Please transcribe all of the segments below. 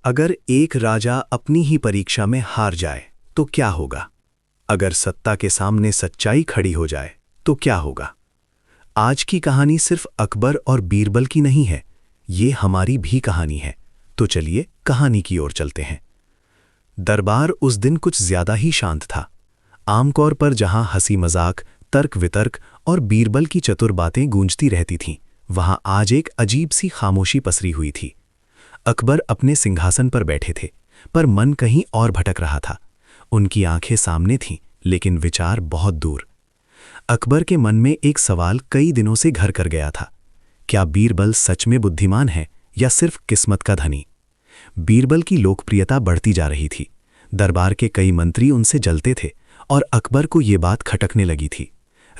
अगर एक राजा अपनी ही परीक्षा में हार जाए तो क्या होगा? अगर सत्ता के सामने सच्चाई खड़ी हो जाए तो क्या होगा? आज की कहानी सिर्फ अकबर और बीरबल की नहीं है, ये हमारी भी कहानी है। तो चलिए कहानी की ओर चलते हैं। दरबार उस दिन कुछ ज्यादा ही शांत था। आमतौर पर जहां हंसी मजाक, तर्क वितर्क और बीरबल की चतुर बातें गूंजती रहती थीं, वहां आज एक अजीब सी खामोशी पसरी हुई थी। अकबर अपने सिंहासन पर बैठे थे, पर मन कहीं और भटक रहा था। उनकी आंखें सामने थीं, लेकिन विचार बहुत दूर। अकबर के मन में एक सवाल कई दिनों से घर कर गया था। क्या बीरबल सच में बुद्धिमान है या सिर्फ किस्मत का धनी? बीरबल की लोकप्रियता बढ़ती जा रही थी। दरबार के कई मंत्री उनसे जलते थे और अकबर को ये बात खटकने लगी थी।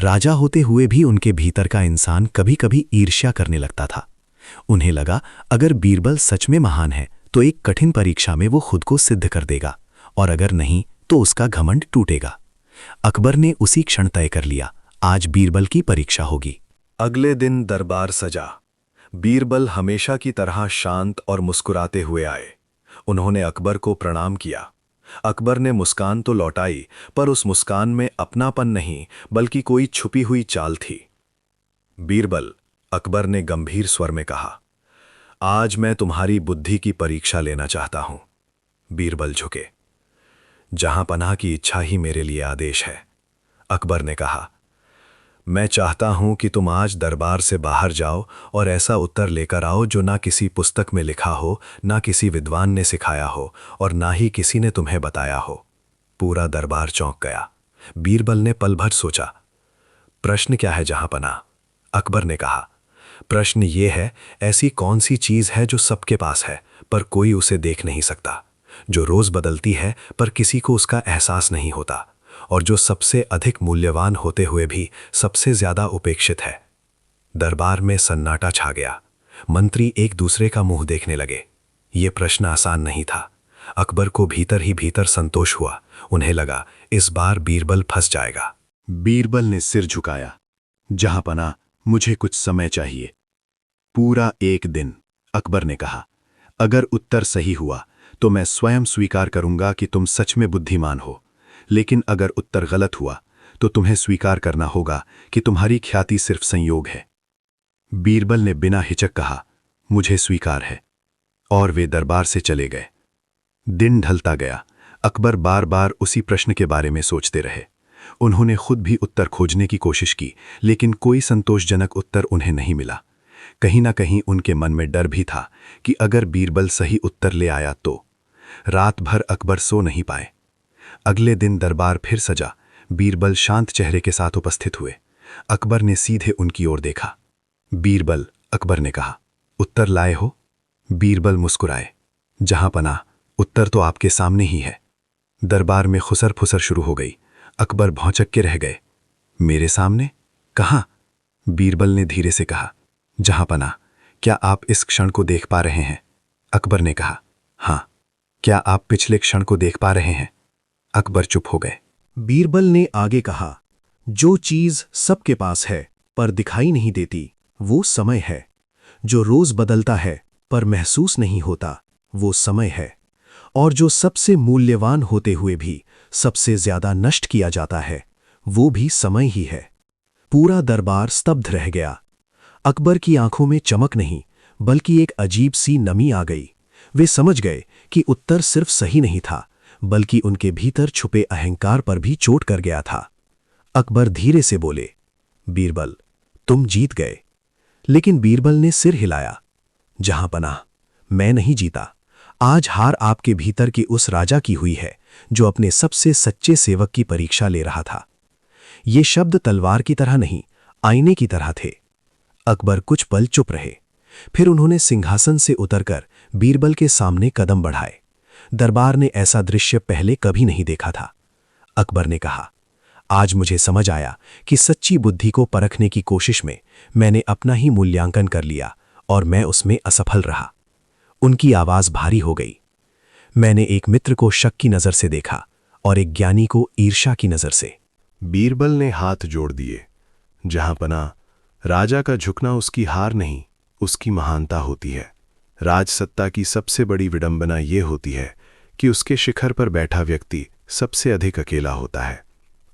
राजा होते हुए भी उनके भीतर का इंसान कभी-कभी ईर्ष्या करने लगता था। उन्हें लगा, अगर बीरबल सच में महान है तो एक कठिन परीक्षा में वो खुद को सिद्ध कर देगा, और अगर नहीं तो उसका घमंड टूटेगा। अकबर ने उसी क्षण तय कर लिया, आज बीरबल की परीक्षा होगी। अगले दिन दरबार सजा। बीरबल हमेशा की तरह शांत और मुस्कुराते हुए आए। उन्होंने अकबर को प्रणाम किया। अकबर ने मुस्कान तो लौटाई, पर उस मुस्कान में अपनापन नहीं, बल्कि कोई छुपी हुई चाल थी। बीरबल, अकबर ने गंभीर स्वर में कहा, आज मैं तुम्हारी बुद्धि की परीक्षा लेना चाहता हूं। बीरबल झुके। जहां पनाह की इच्छा ही मेरे लिए आदेश है। अकबर ने कहा, मैं चाहता हूं कि तुम आज दरबार से बाहर जाओ और ऐसा उत्तर लेकर आओ जो ना किसी पुस्तक में लिखा हो, ना किसी विद्वान ने सिखाया हो, और ना ही किसी ने तुम्हें बताया हो। पूरा दरबार चौंक गया। बीरबल ने पल भर सोचा। प्रश्न क्या है जहांपनाह? अकबर ने कहा, प्रश्न ये है, ऐसी कौन सी चीज है जो सबके पास है पर कोई उसे देख नहीं सकता, जो रोज बदलती है पर किसी को उसका एहसास नहीं होता, और जो सबसे अधिक मूल्यवान होते हुए भी सबसे ज्यादा उपेक्षित है। दरबार में सन्नाटा छा गया। मंत्री एक दूसरे का मुंह देखने लगे। ये प्रश्न आसान नहीं था। अकबर को भीतर ही भीतर संतोष हुआ। उन्हें लगा, इस बार बीरबल फंस जाएगा। बीरबल ने सिर झुकाया। जहांपनाह, मुझे कुछ समय चाहिए। पूरा एक दिन। अकबर ने कहा, अगर उत्तर सही हुआ तो मैं स्वयं स्वीकार करूंगा कि तुम सच में बुद्धिमान हो, लेकिन अगर उत्तर गलत हुआ तो तुम्हें स्वीकार करना होगा कि तुम्हारी ख्याति सिर्फ संयोग है। बीरबल ने बिना हिचक कहा, मुझे स्वीकार है, और वे दरबार से चले गए। दिन ढलता गया। अकबर बार बार उसी प्रश्न के बारे में सोचते रहे। उन्होंने खुद भी उत्तर खोजने की कोशिश की, लेकिन कोई संतोषजनक उत्तर उन्हें नहीं मिला। कहीं ना कहीं उनके मन में डर भी था कि अगर बीरबल सही उत्तर ले आया तो। रात भर अकबर सो नहीं पाए। अगले दिन दरबार फिर सजा। बीरबल शांत चेहरे के साथ उपस्थित हुए। अकबर ने सीधे उनकी ओर देखा। बीरबल, अकबर ने कहा, उत्तर लाए हो? बीरबल मुस्कुराए। जहांपनाह, उत्तर तो आपके सामने ही है। दरबार में खुसर फुसर शुरू हो गई। अकबर भौंचक के रह गए। मेरे सामने? कहाँ? बीरबल ने धीरे से कहा। जहांपनाह, क्या आप इस क्षण को देख पा रहे हैं? अकबर ने कहा, हाँ। क्या आप पिछले क्षण को देख पा रहे हैं? अकबर चुप हो गए। बीरबल ने आगे कहा, जो चीज सबके पास है पर दिखाई नहीं देती, वो समय है। जो रोज बदलता है पर महसूस नहीं होता, वो समय है। और जो सबसे मूल्यवान होते हुए भी सबसे ज्यादा नष्ट किया जाता है, वो भी समय ही है। पूरा दरबार स्तब्ध रह गया। अकबर की आंखों में चमक नहीं, बल्कि एक अजीब सी नमी आ गई। वे समझ गए कि उत्तर सिर्फ सही नहीं था, बल्कि उनके भीतर छुपे अहंकार पर भी चोट कर गया था। अकबर धीरे से बोले, बीरबल, तुम जीत गए। लेकिन बीरबल ने सिर हिलाया। जहांपनाह, मैं नहीं जीता। आज हार आपके भीतर की उस राजा की हुई है जो अपने सबसे सच्चे सेवक की परीक्षा ले रहा था। ये शब्द तलवार की तरह नहीं, आईने की तरह थे। अकबर कुछ पल चुप रहे। फिर उन्होंने सिंहासन से उतरकर बीरबल के सामने कदम बढ़ाए। दरबार ने ऐसा दृश्य पहले कभी नहीं देखा था। अकबर ने कहा, आज मुझे समझ आया कि सच्ची बुद्धि को परखने की कोशिश में मैंने अपना ही मूल्यांकन कर लिया और मैं उसमें असफल रहा। उनकी आवाज भारी हो गई। मैंने एक मित्र को शक की नजर से देखा और एक ज्ञानी को ईर्ष्या की नजर से। बीरबल ने हाथ जोड़ दिए। जहांपनाह, राजा का झुकना उसकी हार नहीं, उसकी महानता होती है। राजसत्ता की सबसे बड़ी विडंबना ये होती है कि उसके शिखर पर बैठा व्यक्ति सबसे अधिक अकेला होता है।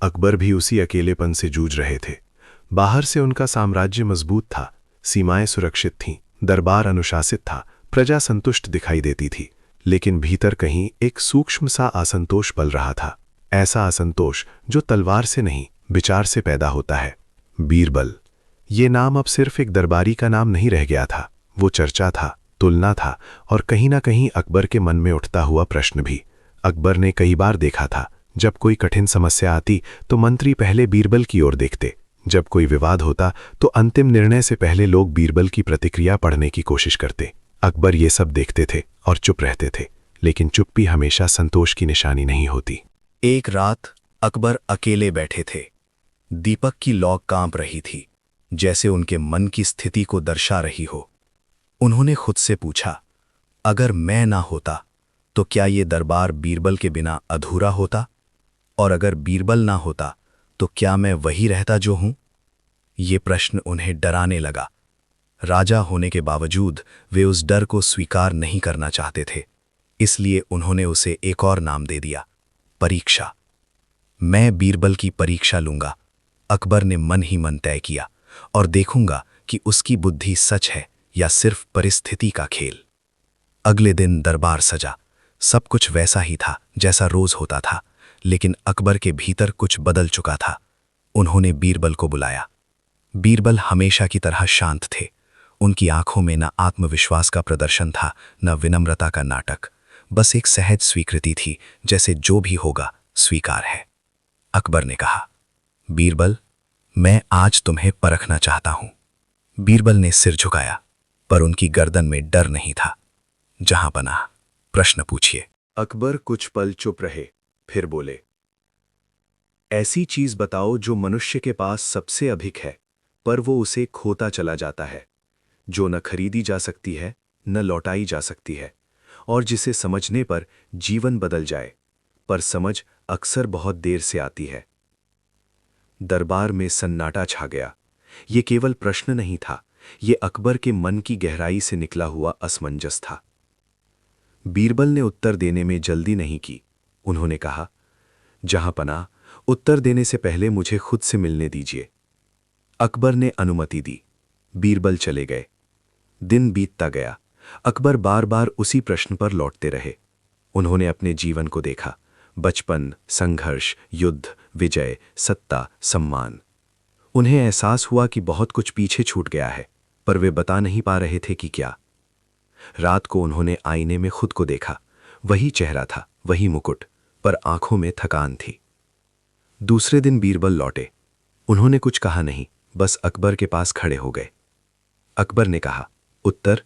अकबर भी उसी अकेलेपन से जूझ रहे थे। बाहर से उनका साम्राज्य मजबूत था, सीमाएं सुरक्षित थीं, दरबार अनुशासित था, प्रजा संतुष्ट दिखाई देती थी, लेकिन भीतर कहीं एक सूक्ष्म सा असंतोष पल रहा था। ऐसा असंतोष जो तलवार से नहीं, विचार से पैदा होता है। बीरबल, ये नाम अब सिर्फ एक दरबारी का नाम नहीं रह गया था। वो चर्चा था, तुलना था, और कहीं ना कहीं अकबर के मन में उठता हुआ प्रश्न भी। अकबर ने कई बार देखा था, जब कोई कठिन समस्या आती तो मंत्री पहले बीरबल की ओर देखते। जब कोई विवाद होता तो अंतिम निर्णय से पहले लोग बीरबल की प्रतिक्रिया पढ़ने की कोशिश करते। अकबर ये सब देखते थे और चुप रहते थे, लेकिन चुप्पी हमेशा संतोष की निशानी नहीं होती। एक रात अकबर अकेले बैठे थे। दीपक की लौ कांप रही थी, जैसे उनके मन की स्थिति को दर्शा रही हो। उन्होंने खुद से पूछा, अगर मैं ना होता तो क्या ये दरबार बीरबल के बिना अधूरा होता? और अगर बीरबल ना होता तो क्या मैं वही रहता जो हूं? ये प्रश्न उन्हें डराने लगा। राजा होने के बावजूद वे उस डर को स्वीकार नहीं करना चाहते थे, इसलिए उन्होंने उसे एक और नाम दे दिया, परीक्षा। मैं बीरबल की परीक्षा लूंगा, अकबर ने मन ही मन तय किया, और देखूंगा कि उसकी बुद्धि सच है या सिर्फ परिस्थिति का खेल। अगले दिन दरबार सजा। सब कुछ वैसा ही था जैसा रोज होता था, लेकिन अकबर के भीतर कुछ बदल चुका था। उन्होंने बीरबल को बुलाया। बीरबल हमेशा की तरह शांत थे। उनकी आंखों में न आत्मविश्वास का प्रदर्शन था, न विनम्रता का नाटक। बस एक सहज स्वीकृति थी, जैसे जो भी होगा स्वीकार है। अकबर ने कहा, बीरबल, मैं आज तुम्हें परखना चाहता हूं। बीरबल ने सिर झुकाया, पर उनकी गर्दन में डर नहीं था। जहां पनाह, प्रश्न पूछिए। अकबर कुछ पल चुप रहे, फिर बोले, ऐसी चीज बताओ जो मनुष्य के पास सबसे अधिक है, पर वो उसे खोता चला जाता है, जो न खरीदी जा सकती है, न लौटाई जा सकती है, और जिसे समझने पर जीवन बदल जाए, पर समझ अक्सर बहुत देर से आती है। दरबार में सन्नाटा छा गया। ये केवल प्रश्न नहीं था, ये अकबर के मन की गहराई से निकला हुआ असमंजस था। बीरबल ने उत्तर देने में जल्दी नहीं की। उन्होंने कहा, जहां पनाह, उत्तर देने से पहले मुझे खुद से मिलने दीजिए। अकबर ने अनुमति दी। बीरबल चले गए। दिन बीतता गया। अकबर बार बार उसी प्रश्न पर लौटते रहे। उन्होंने अपने जीवन को देखा, बचपन, संघर्ष, युद्ध, विजय, सत्ता, सम्मान। उन्हें एहसास हुआ कि बहुत कुछ पीछे छूट गया है, पर वे बता नहीं पा रहे थे कि क्या। रात को उन्होंने आईने में खुद को देखा। वही चेहरा था, वही मुकुट, पर आंखों में थकान थी। दूसरे दिन बीरबल लौटे। उन्होंने कुछ कहा नहीं, बस अकबर के पास खड़े हो गए। अकबर ने कहा, उत्तर?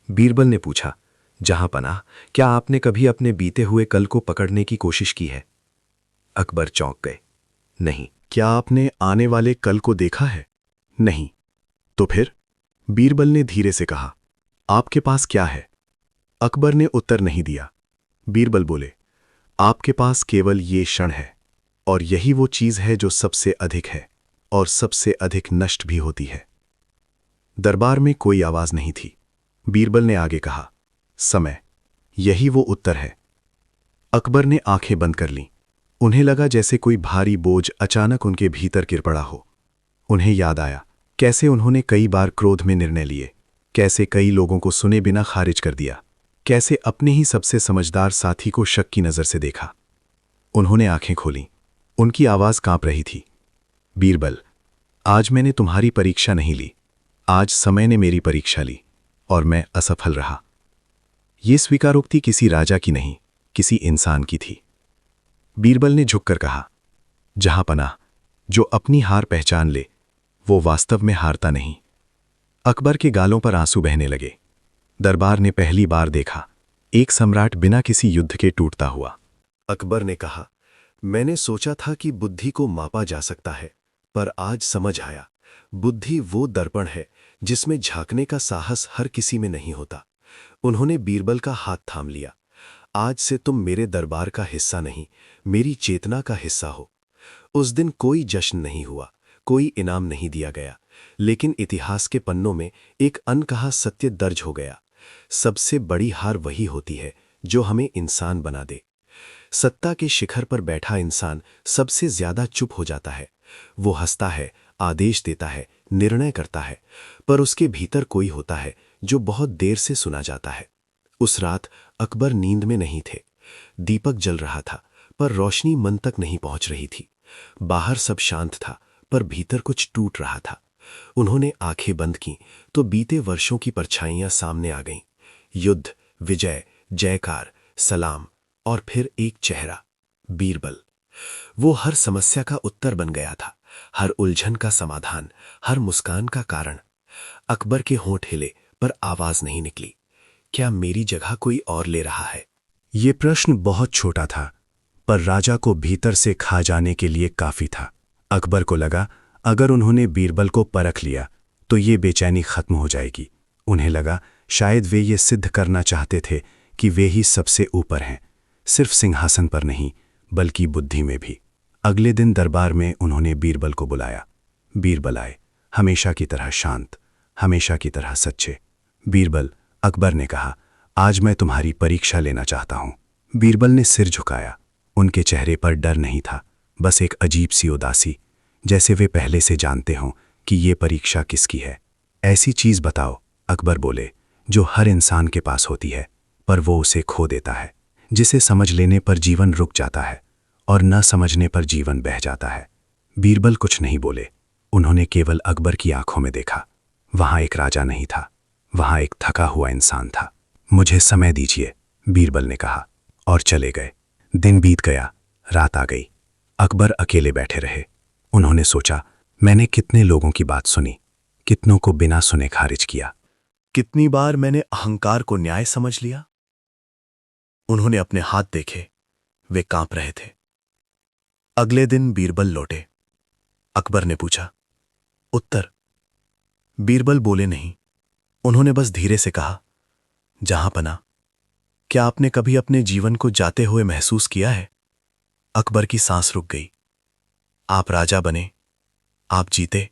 बीरबल ने पूछा, जहां पनाह, क्या आपने कभी अपने बीते हुए कल को पकड़ने की कोशिश की है? अकबर चौंक गए। नहीं। क्या आपने आने वाले कल को देखा है? नहीं। तो फिर? बीरबल ने धीरे से कहा, आपके पास क्या है? अकबर ने उत्तर नहीं दिया। बीरबल बोले, आपके पास केवल ये क्षण है, और यही वो चीज है जो सबसे अधिक है और सबसे अधिक नष्ट भी होती है। दरबार में कोई आवाज नहीं थी। बीरबल ने आगे कहा, समय, यही वो उत्तर है। अकबर ने आंखें बंद कर लीं। उन्हें लगा जैसे कोई भारी बोझ अचानक उनके भीतर गिर पड़ा हो। उन्हें याद आया कैसे उन्होंने कई बार क्रोध में निर्णय लिए, कैसे कई लोगों को सुने बिना खारिज कर दिया, कैसे अपने ही सबसे समझदार साथी को शक की नजर से देखा। उन्होंने आंखें खोलीं। उनकी आवाज कांप रही थी। बीरबल, आज मैंने तुम्हारी परीक्षा नहीं ली, आज समय ने मेरी परीक्षा ली, और मैं असफल रहा। ये स्वीकारोक्ति किसी राजा की नहीं, किसी इंसान की थी। बीरबल ने झुककर कहा, जहां पनाह, जो अपनी हार पहचान ले वो वास्तव में हारता नहीं। अकबर के गालों पर आंसू बहने लगे। दरबार ने पहली बार देखा एक सम्राट बिना किसी युद्ध के टूटता हुआ। अकबर ने कहा, मैंने सोचा था कि बुद्धि को मापा जा सकता है, पर आज समझ आया, बुद्धि वो दर्पण है जिसमें झांकने का साहस हर किसी में नहीं होता। उन्होंने बीरबल का हाथ थाम लिया। आज से तुम मेरे दरबार का हिस्सा नहीं, मेरी चेतना का हिस्सा हो। उस दिन कोई जश्न नहीं हुआ, कोई इनाम नहीं दिया गया, लेकिन इतिहास के पन्नों में एक अनकहा सत्य दर्ज हो गया। सबसे बड़ी हार वही होती है जो हमें इंसान बना दे। सत्ता के शिखर पर बैठा इंसान सबसे ज्यादा चुप हो जाता है। वो हंसता है, आदेश देता है, निर्णय करता है, पर उसके भीतर कोई होता है जो बहुत देर से सुना जाता है। उस रात अकबर नींद में नहीं थे। दीपक जल रहा था, पर रोशनी मन तक नहीं पहुंच रही थी। बाहर सब शांत था, पर भीतर कुछ टूट रहा था। उन्होंने आंखें बंद की तो बीते वर्षों की परछाइयां सामने आ गईं। युद्ध, विजय, जयकार, सलाम, और फिर एक चेहरा, बीरबल। वो हर समस्या का उत्तर बन गया था, हर उलझन का समाधान, हर मुस्कान का कारण। अकबर के होंठ हिले, पर आवाज नहीं निकली। क्या मेरी जगह कोई और ले रहा है? ये प्रश्न बहुत छोटा था, पर राजा को भीतर से खा जाने के लिए काफी था। अकबर को लगा अगर उन्होंने बीरबल को परख लिया तो ये बेचैनी खत्म हो जाएगी। उन्हें लगा शायद वे ये सिद्ध करना चाहते थे कि वे ही सबसे ऊपर हैं, सिर्फ सिंहासन पर नहीं बल्कि बुद्धि में भी। अगले दिन दरबार में उन्होंने बीरबल को बुलाया। बीरबल आए, हमेशा की तरह शांत, हमेशा की तरह सच्चे। बीरबल, अकबर ने कहा, आज मैं तुम्हारी परीक्षा लेना चाहता हूं। बीरबल ने सिर झुकाया। उनके चेहरे पर डर नहीं था, बस एक अजीब सी उदासी, जैसे वे पहले से जानते हों कि ये परीक्षा किसकी है। ऐसी चीज बताओ, अकबर बोले, जो हर इंसान के पास होती है पर वो उसे खो देता है, जिसे समझ लेने पर जीवन रुक जाता है और न समझने पर जीवन बह जाता है। बीरबल कुछ नहीं बोले। उन्होंने केवल अकबर की आंखों में देखा। वहां एक राजा नहीं था, वहां एक थका हुआ इंसान था। मुझे समय दीजिए, बीरबल ने कहा, और चले गए। दिन बीत गया, रात आ गई। अकबर अकेले बैठे रहे। उन्होंने सोचा, मैंने कितने लोगों की बात सुनी, कितनों को बिना सुने खारिज किया। कितनी बार मैंने अहंकार को न्याय समझ लिया। उन्होंने अपने हाथ देखे, वे कांप रहे थे। अगले दिन बीरबल लौटे। अकबर ने पूछा, उत्तर? बीरबल बोले नहीं। उन्होंने बस धीरे से कहा, जहांपना, क्या आपने कभी अपने जीवन को जाते हुए महसूस किया है? अकबर की सांस रुक गई। आप राजा बने, आप जीते,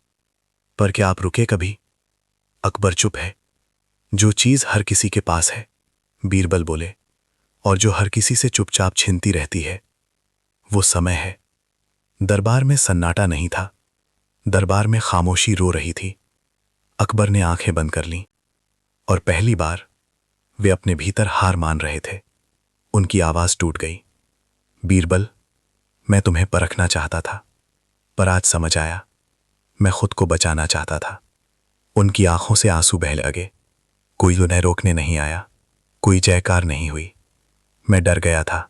पर क्या आप रुके कभी? अकबर चुप है। जो चीज हर किसी के पास है, बीरबल बोले, और जो हर किसी से चुपचाप छिनती रहती है, वो समय है। दरबार में सन्नाटा नहीं था, दरबार में खामोशी रो रही थी। अकबर ने आंखें बंद कर लीं, और पहली बार वे अपने भीतर हार मान रहे थे। उनकी आवाज टूट गई। बीरबल, मैं तुम्हें परखना चाहता था, पर आज समझ आया, मैं खुद को बचाना चाहता था। उनकी आंखों से आंसू बह लगे। कोई उन्हें रोकने नहीं आया, कोई जयकार नहीं हुई। मैं डर गया था।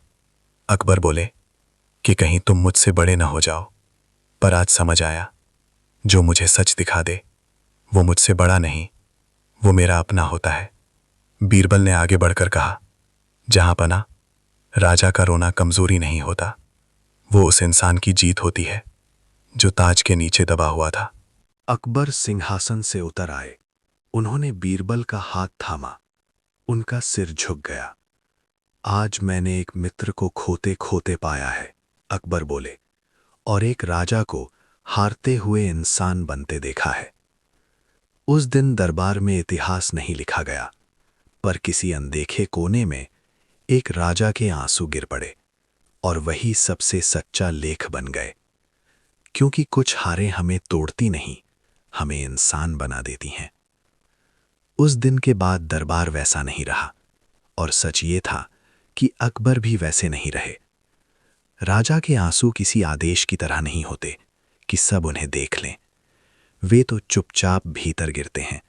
अकबर बोले कि कहीं तुम मुझसे बड़े न हो जाओ, पर आज समझ आया, जो मुझे सच दिखा दे वो मुझसे बड़ा नहीं, वो मेरा अपना होता है। बीरबल ने आगे बढ़कर कहा, जहांपना, राजा का रोना कमजोरी नहीं होता, वो उस इंसान की जीत होती है जो ताज के नीचे दबा हुआ था। अकबर सिंहासन से उतर आए। उन्होंने बीरबल का हाथ थामा। उनका सिर झुक गया। आज मैंने एक मित्र को खोते खोते पाया है, अकबर बोले, और एक राजा को हारते हुए इंसान बनते देखा है। उस दिन दरबार में इतिहास नहीं लिखा गया, पर किसी अनदेखे कोने में एक राजा के आंसू गिर पड़े, और वही सबसे सच्चा लेख बन गए। क्योंकि कुछ हारें हमें तोड़ती नहीं, हमें इंसान बना देती हैं। उस दिन के बाद दरबार वैसा नहीं रहा, और सच ये था कि अकबर भी वैसे नहीं रहे। राजा के आंसू किसी आदेश की तरह नहीं होते कि सब उन्हें देख लें। वे तो चुपचाप भीतर गिरते हैं,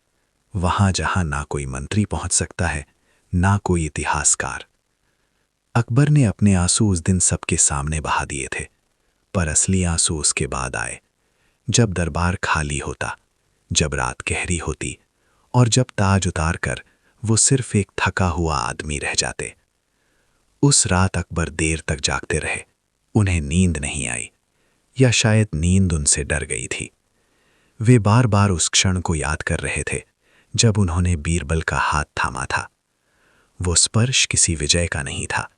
वहां जहां ना कोई मंत्री पहुंच सकता है, ना कोई इतिहासकार। अकबर ने अपने आंसू उस दिन सबके सामने बहा दिए थे, पर असली आंसू उसके बाद आए, जब दरबार खाली होता, जब रात गहरी होती, और जब ताज उतार कर वो सिर्फ एक थका हुआ आदमी रह जाते। उस रात अकबर देर तक जागते रहे। उन्हें नींद नहीं आई, या शायद नींद उनसे डर गई थी। वे बार बार उस क्षण को याद कर रहे थे जब उन्होंने बीरबल का हाथ थामा था। वो स्पर्श किसी विजय का नहीं था,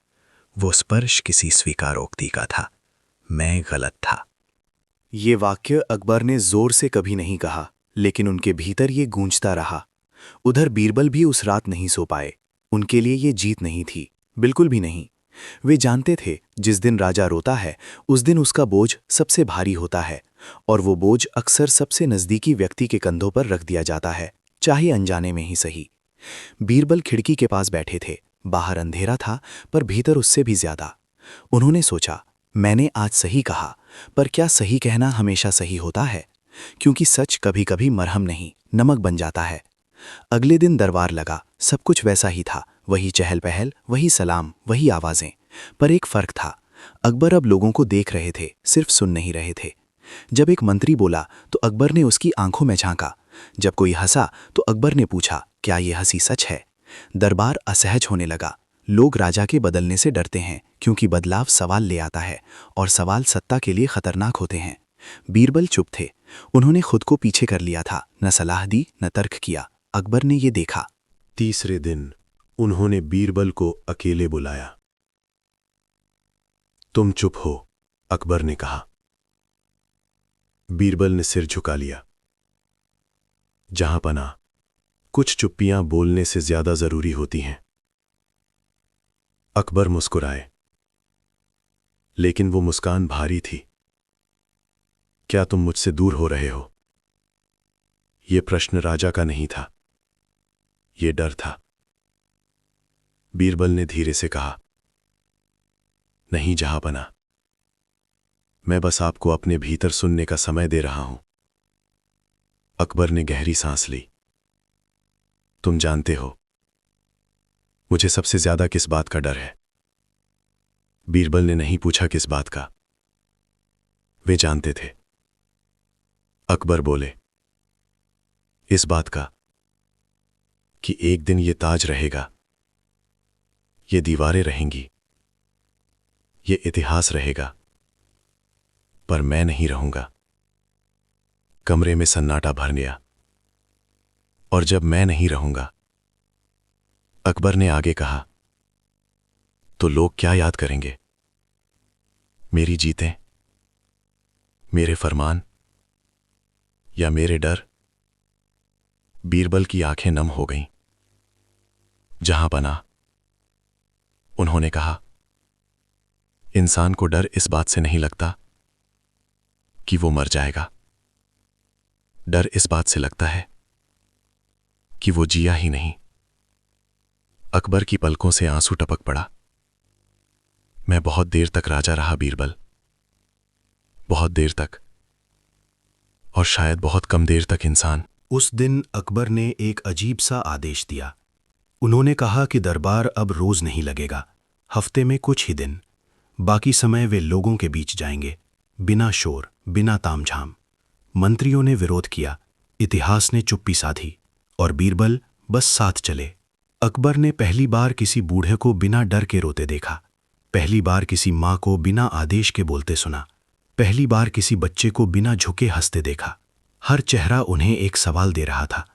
वो स्पर्श किसी स्वीकारोक्ति का था। मैं गलत था। ये वाक्य अकबर ने जोर से कभी नहीं कहा, लेकिन उनके भीतर ये गूंजता रहा। उधर बीरबल भी उस रात नहीं सो पाए। उनके लिए ये जीत नहीं थी, बिल्कुल भी नहीं। वे जानते थे जिस दिन राजा रोता है उस दिन उसका बोझ सबसे भारी होता है, और वो बोझ अक्सर सबसे नज़दीकी व्यक्ति के कंधों पर रख दिया जाता है, चाहे अनजाने में ही सही। बीरबल खिड़की के पास बैठे थे। बाहर अंधेरा था, पर भीतर उससे भी ज्यादा। उन्होंने सोचा, मैंने आज सही कहा, पर क्या सही कहना हमेशा सही होता है? क्योंकि सच कभी कभी मरहम नहीं, नमक बन जाता है। अगले दिन दरबार लगा। सब कुछ वैसा ही था, वही चहल पहल, वही सलाम, वही आवाजें। पर एक फर्क था, अकबर अब लोगों को देख रहे थे, सिर्फ सुन नहीं रहे थे। जब एक मंत्री बोला तो अकबर ने उसकी आंखों में झांका। जब कोई हंसा तो अकबर ने पूछा, क्या ये हंसी सच है? दरबार असहज होने लगा। लोग राजा के बदलने से डरते हैं, क्योंकि बदलाव सवाल ले आता है, और सवाल सत्ता के लिए खतरनाक होते हैं। बीरबल चुप थे। उन्होंने खुद को पीछे कर लिया था, न सलाह दी न तर्क किया। अकबर ने ये देखा। तीसरे दिन उन्होंने बीरबल को अकेले बुलाया। तुम चुप हो, अकबर ने कहा। बीरबल ने सिर झुका लिया। जहांपना, कुछ चुप्पियां बोलने से ज्यादा जरूरी होती हैं। अकबर मुस्कुराए, लेकिन वो मुस्कान भारी थी। क्या तुम मुझसे दूर हो रहे हो? यह प्रश्न राजा का नहीं था, यह डर था। बीरबल ने धीरे से कहा, नहीं जहांपना, मैं बस आपको अपने भीतर सुनने का समय दे रहा हूं। अकबर ने गहरी सांस ली। तुम जानते हो मुझे सबसे ज्यादा किस बात का डर है? बीरबल ने नहीं पूछा किस बात का। वे जानते थे। अकबर बोले, इस बात का कि एक दिन ये ताज रहेगा, ये दीवारें रहेंगी, ये इतिहास रहेगा, पर मैं नहीं रहूंगा। कमरे में सन्नाटा भर गया। और जब मैं नहीं रहूंगा, अकबर ने आगे कहा, तो लोग क्या याद करेंगे? मेरी जीतें, मेरे फरमान, या मेरे डर? बीरबल की आंखें नम हो गईं। जहांपना, उन्होंने कहा, इंसान को डर इस बात से नहीं लगता कि वो मर जाएगा। डर इस बात से लगता है कि वो जिया ही नहीं। अकबर की पलकों से आंसू टपक पड़ा। मैं बहुत देर तक राजा रहा बीरबल, बहुत देर तक, और शायद बहुत कम देर तक इंसान। उस दिन अकबर ने एक अजीब सा आदेश दिया। उन्होंने कहा कि दरबार अब रोज नहीं लगेगा, हफ्ते में कुछ ही दिन। बाकी समय वे लोगों के बीच जाएंगे, बिना शोर, बिना तामझाम। मंत्रियों ने विरोध किया, इतिहास ने चुप्पी साधी, और बीरबल बस साथ चले। अकबर ने पहली बार किसी बूढ़े को बिना डर के रोते देखा। पहली बार किसी माँ को बिना आदेश के बोलते सुना। पहली बार किसी बच्चे को बिना झुके हंसते देखा। हर चेहरा उन्हें एक सवाल दे रहा था,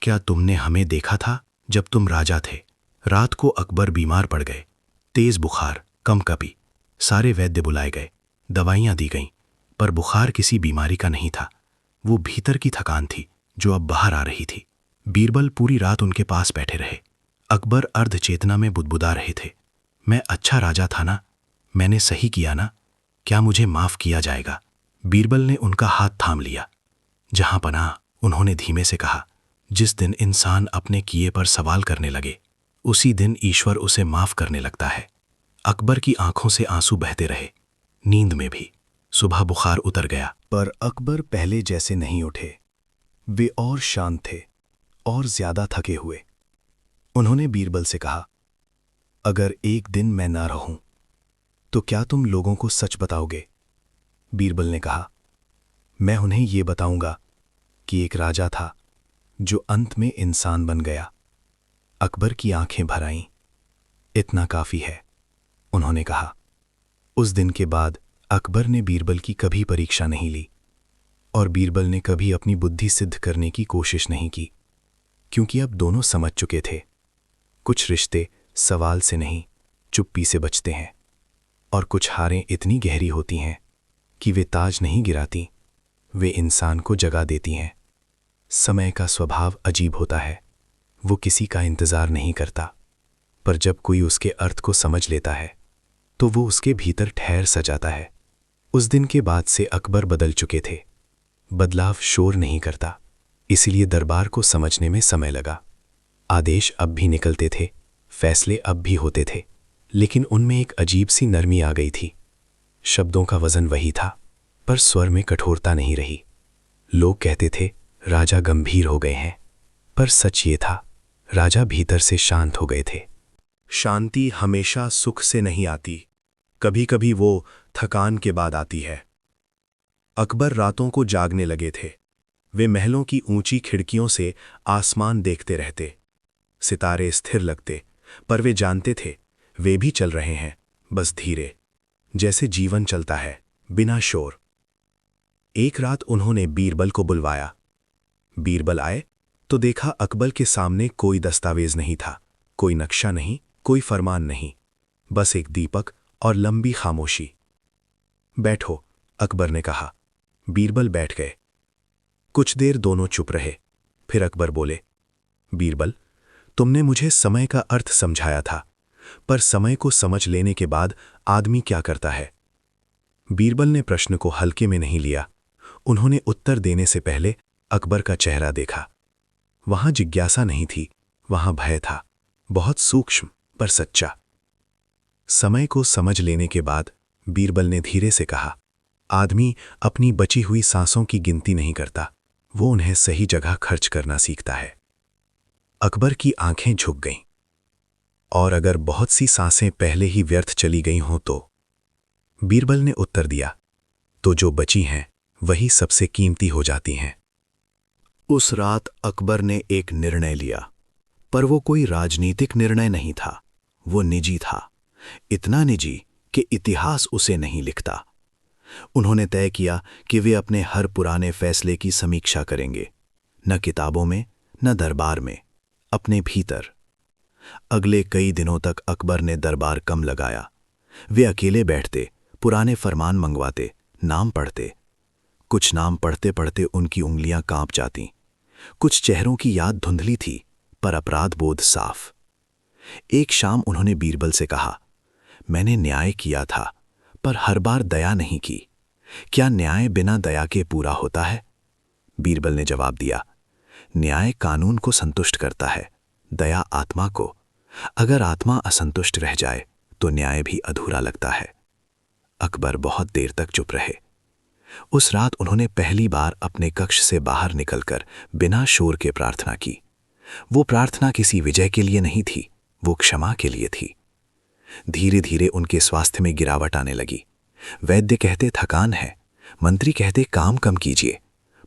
क्या तुमने हमें देखा था जब तुम राजा थे? रात को अकबर बीमार पड़ गए। तेज बुखार, कंपकपी। सारे वैद्य बुलाए गए, दवाइयां दी गईं, पर बुखार किसी बीमारी का नहीं था। वो भीतर की थकान थी जो अब बाहर आ रही थी। बीरबल पूरी रात उनके पास बैठे रहे। अकबर अर्ध चेतना में बुदबुदा रहे थे, मैं अच्छा राजा था ना? मैंने सही किया ना? क्या मुझे माफ किया जाएगा? बीरबल ने उनका हाथ थाम लिया। जहांपनाह, उन्होंने धीमे से कहा, जिस दिन इंसान अपने किए पर सवाल करने लगे, उसी दिन ईश्वर उसे माफ करने लगता है। अकबर की आंखों से आंसू बहते रहे, नींद में भी। सुबह बुखार उतर गया, पर अकबर पहले जैसे नहीं उठे। वे और शांत थे, और ज्यादा थके हुए। उन्होंने बीरबल से कहा, अगर एक दिन मैं ना रहूं, तो क्या तुम लोगों को सच बताओगे? बीरबल ने कहा, मैं उन्हें यह बताऊंगा कि एक राजा था जो अंत में इंसान बन गया। अकबर की आंखें भर आईं। इतना काफी है, उन्होंने कहा। उस दिन के बाद अकबर ने बीरबल की कभी परीक्षा नहीं ली, और बीरबल ने कभी अपनी बुद्धि सिद्ध करने की कोशिश नहीं की, क्योंकि अब दोनों समझ चुके थे, कुछ रिश्ते सवाल से नहीं, चुप्पी से बचते हैं, और कुछ हारें इतनी गहरी होती हैं कि वे ताज नहीं गिराती, वे इंसान को जगा देती हैं। समय का स्वभाव अजीब होता है। वो किसी का इंतज़ार नहीं करता, पर जब कोई उसके अर्थ को समझ लेता है तो वो उसके भीतर ठहर सा जाता है। उस दिन के बाद से अकबर बदल चुके थे। बदलाव शोर नहीं करता, इसलिए दरबार को समझने में समय लगा। आदेश अब भी निकलते थे, फैसले अब भी होते थे, लेकिन उनमें एक अजीब सी नरमी आ गई थी। शब्दों का वजन वही था, पर स्वर में कठोरता नहीं रही। लोग कहते थे राजा गंभीर हो गए हैं, पर सच ये था, राजा भीतर से शांत हो गए थे। शांति हमेशा सुख से नहीं आती, कभी कभी वो थकान के बाद आती है। अकबर रातों को जागने लगे थे। वे महलों की ऊंची खिड़कियों से आसमान देखते रहते। सितारे स्थिर लगते, पर वे जानते थे वे भी चल रहे हैं, बस धीरे, जैसे जीवन चलता है, बिना शोर। एक रात उन्होंने बीरबल को बुलवाया। बीरबल आए तो देखा अकबर के सामने कोई दस्तावेज नहीं था, कोई नक्शा नहीं, कोई फरमान नहीं, बस एक दीपक और लंबी खामोशी। बैठो, अकबर ने कहा। बीरबल बैठ गए। कुछ देर दोनों चुप रहे। फिर अकबर बोले, बीरबल, तुमने मुझे समय का अर्थ समझाया था, पर समय को समझ लेने के बाद आदमी क्या करता है? बीरबल ने प्रश्न को हल्के में नहीं लिया। उन्होंने उत्तर देने से पहले अकबर का चेहरा देखा। वहां जिज्ञासा नहीं थी, वहां भय था, बहुत सूक्ष्म पर सच्चा। समय को समझ लेने के बाद बीरबल ने धीरे से कहा, आदमी अपनी बची हुई सांसों की गिनती नहीं करता, वो उन्हें सही जगह खर्च करना सीखता है। अकबर की आंखें झुक गईं। और अगर बहुत सी सांसें पहले ही व्यर्थ चली गई हों तो? बीरबल ने उत्तर दिया, तो जो बची हैं वही सबसे कीमती हो जाती हैं। उस रात अकबर ने एक निर्णय लिया, पर वो कोई राजनीतिक निर्णय नहीं था, वो निजी था, इतना निजी कि इतिहास उसे नहीं लिखता। उन्होंने तय किया कि वे अपने हर पुराने फैसले की समीक्षा करेंगे, न किताबों में, न दरबार में, अपने भीतर। अगले कई दिनों तक अकबर ने दरबार कम लगाया। वे अकेले बैठते, पुराने फरमान मंगवाते, नाम पढ़ते। कुछ नाम पढ़ते पढ़ते उनकी उंगलियां कांप जातीं। कुछ चेहरों की याद धुंधली थी, पर अपराध बोध साफ। एक शाम उन्होंने बीरबल से कहा, मैंने न्याय किया था, पर हर बार दया नहीं की। क्या न्याय बिना दया के पूरा होता है? बीरबल ने जवाब दिया, न्याय कानून को संतुष्ट करता है, दया आत्मा को। अगर आत्मा असंतुष्ट रह जाए तो न्याय भी अधूरा लगता है। अकबर बहुत देर तक चुप रहे। उस रात उन्होंने पहली बार अपने कक्ष से बाहर निकलकर बिना शोर के प्रार्थना की। वो प्रार्थना किसी विजय के लिए नहीं थी, वो क्षमा के लिए थी। धीरे धीरे उनके स्वास्थ्य में गिरावट आने लगी। वैद्य कहते थकान है, मंत्री कहते काम कम कीजिए,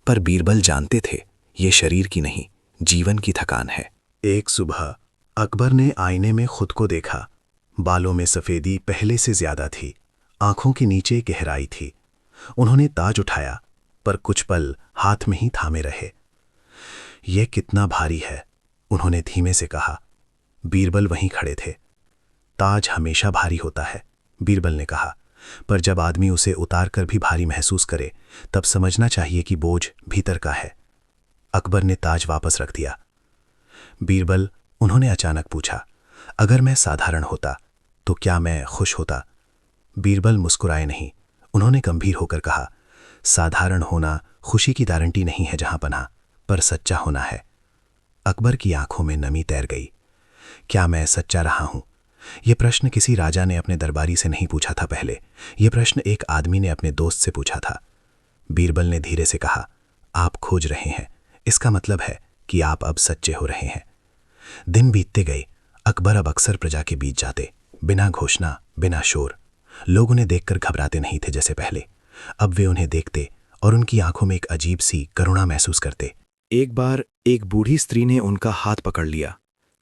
पर बीरबल जानते थे ये शरीर की नहीं, जीवन की थकान है। एक सुबह अकबर ने आईने में खुद को देखा। बालों में सफेदी पहले से ज्यादा थी, आंखों के नीचे गहराई थी। उन्होंने ताज उठाया, पर कुछ पल हाथ में ही थामे रहे। यह कितना भारी है, उन्होंने धीमे से कहा। बीरबल वहीं खड़े थे। ताज हमेशा भारी होता है, बीरबल ने कहा, पर जब आदमी उसे उतार कर भी भारी महसूस करे तब समझना चाहिए कि बोझ भीतर का है। अकबर ने ताज वापस रख दिया। बीरबल, उन्होंने अचानक पूछा, अगर मैं साधारण होता तो क्या मैं खुश होता? बीरबल मुस्कुराए नहीं। उन्होंने गंभीर होकर कहा, साधारण होना खुशी की गारंटी नहीं है जहां पनाह, पर सच्चा होना है। अकबर की आंखों में नमी तैर गई। क्या मैं सच्चा रहा हूं? यह प्रश्न किसी राजा ने अपने दरबारी से नहीं पूछा था पहले, यह प्रश्न एक आदमी ने अपने दोस्त से पूछा था। बीरबल ने धीरे से कहा, आप खोज रहे हैं, इसका मतलब है कि आप अब सच्चे हो रहे हैं। दिन बीतते गए। अकबर अब अक्सर प्रजा के बीच जाते, बिना घोषणा, बिना शोर। लोग उन्हें देखकर घबराते नहीं थे जैसे पहले। अब वे उन्हें देखते और उनकी आंखों में एक अजीब सी करुणा महसूस करते। एक बार एक बूढ़ी स्त्री ने उनका हाथ पकड़ लिया।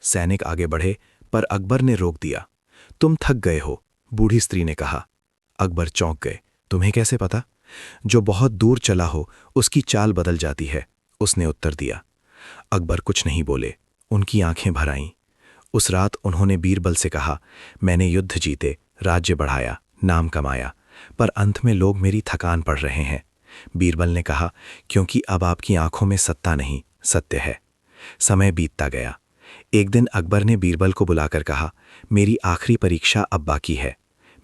सैनिक आगे बढ़े, पर अकबर ने रोक दिया। तुम थक गए हो, बूढ़ी स्त्री ने कहा। अकबर चौंक गए। तुम्हें कैसे पता? जो बहुत दूर चला हो उसकी चाल बदल जाती है, उसने उत्तर दिया। अकबर कुछ नहीं बोले, उनकी आंखें भर आईं। उस रात उन्होंने बीरबल से कहा, मैंने युद्ध जीते, राज्य बढ़ाया, नाम कमाया, पर अंत में लोग मेरी थकान पड़ रहे हैं। बीरबल ने कहा, क्योंकि अब आपकी आंखों में सत्ता नहीं, सत्य है। समय बीतता गया। एक दिन अकबर ने बीरबल को बुलाकर कहा, मेरी आखिरी परीक्षा अब बाकी है।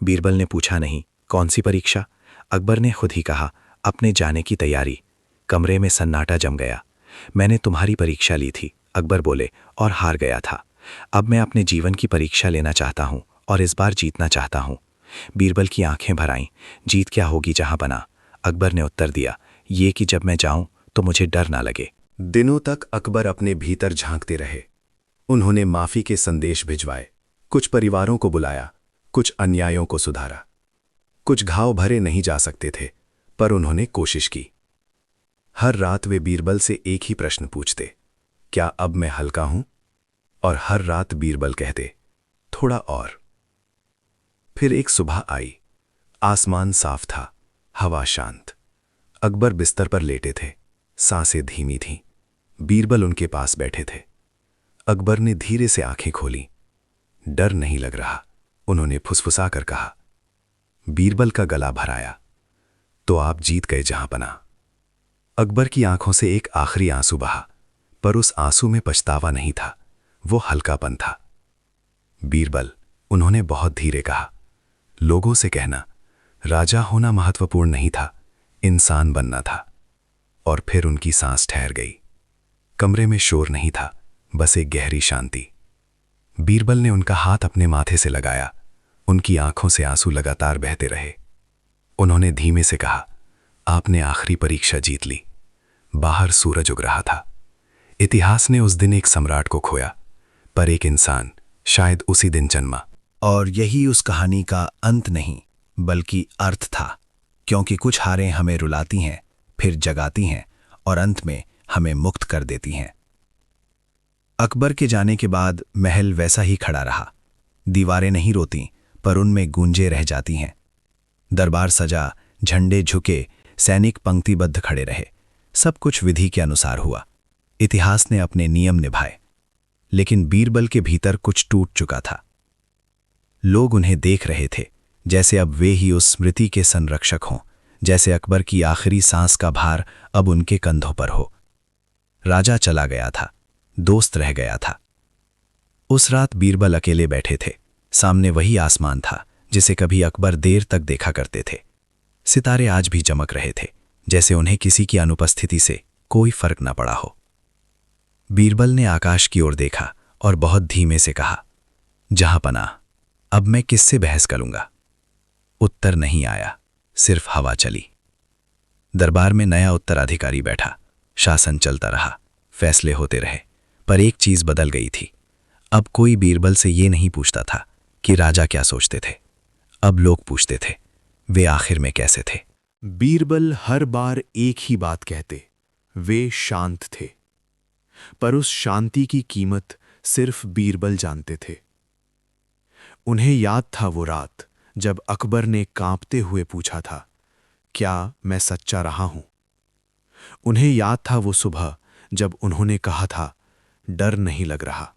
बीरबल ने पूछा, नहीं, कौन सी परीक्षा? अकबर ने खुद ही कहा, अपने जाने की तैयारी। कमरे में सन्नाटा जम गया। मैंने तुम्हारी परीक्षा ली थी, अकबर बोले, और हार गया था। अब मैं अपने जीवन की परीक्षा लेना चाहता हूँ और इस बार जीतना चाहता हूँ। बीरबल की आंखें भर आईं। जीत क्या होगी जहां बना? अकबर ने उत्तर दिया, ये कि जब मैं जाऊं तो मुझे डर ना लगे। दिनों तक अकबर अपने भीतर झांकते रहे। उन्होंने माफी के संदेश भिजवाए, कुछ परिवारों को बुलाया, कुछ अन्यायों को सुधारा। कुछ घाव भरे नहीं जा सकते थे, पर उन्होंने कोशिश की। हर रात वे बीरबल से एक ही प्रश्न पूछते, क्या अब मैं हल्का हूं? और हर रात बीरबल कहते, थोड़ा और। फिर एक सुबह आई। आसमान साफ था, हवा शांत। अकबर बिस्तर पर लेटे थे, सांसें धीमी थीं। बीरबल उनके पास बैठे थे। अकबर ने धीरे से आंखें खोली। डर नहीं लग रहा, उन्होंने फुसफुसाकर कहा। बीरबल का गला भर आया, तो आप जीत गए जहांपना। अकबर की आंखों से एक आखिरी आंसू बहा, पर उस आंसू में पछतावा नहीं था, वो हल्कापन था। बीरबल, उन्होंने बहुत धीरे कहा, लोगों से कहना, राजा होना महत्वपूर्ण नहीं था, इंसान बनना था। और फिर उनकी सांस ठहर गई। कमरे में शोर नहीं था, बस एक गहरी शांति। बीरबल ने उनका हाथ अपने माथे से लगाया। उनकी आंखों से आंसू लगातार बहते रहे। उन्होंने धीमे से कहा, आपने आखिरी परीक्षा जीत ली। बाहर सूरज उग रहा था। इतिहास ने उस दिन एक सम्राट को खोया, पर एक इंसान शायद उसी दिन जन्मा। और यही उस कहानी का अंत नहीं, बल्कि अर्थ था, क्योंकि कुछ हारें हमें रुलाती हैं, फिर जगाती हैं और अंत में हमें मुक्त कर देती हैं। अकबर के जाने के बाद महल वैसा ही खड़ा रहा। दीवारें नहीं रोती, पर उनमें गूंजे रह जाती हैं। दरबार सजा, झंडे झुके, सैनिक पंक्तिबद्ध खड़े रहे। सब कुछ विधि के अनुसार हुआ। इतिहास ने अपने नियम निभाए। लेकिन बीरबल के भीतर कुछ टूट चुका था। लोग उन्हें देख रहे थे, जैसे अब वे ही उस स्मृति के संरक्षक हों, जैसे अकबर की आखिरी सांस का भार अब उनके कंधों पर हो। राजा चला गया था, दोस्त रह गया था। उस रात बीरबल अकेले बैठे थे। सामने वही आसमान था जिसे कभी अकबर देर तक देखा करते थे। सितारे आज भी चमक रहे थे, जैसे उन्हें किसी की अनुपस्थिति से कोई फर्क न पड़ा हो। बीरबल ने आकाश की ओर देखा और बहुत धीमे से कहा, जहांपना, अब मैं किससे बहस करूंगा? उत्तर नहीं आया, सिर्फ हवा चली। दरबार में नया उत्तराधिकारी बैठा। शासन चलता रहा, फैसले होते रहे, पर एक चीज बदल गई थी। अब कोई बीरबल से ये नहीं पूछता था कि राजा क्या सोचते थे। अब लोग पूछते थे, वे आखिर में कैसे थे। बीरबल हर बार एक ही बात कहते, वे शांत थे। पर उस शांति की कीमत सिर्फ बीरबल जानते थे। उन्हें याद था वो रात जब अकबर ने कांपते हुए पूछा था, क्या मैं सच्चा रहा हूं? उन्हें याद था वो सुबह जब उन्होंने कहा था, डर नहीं लग रहा।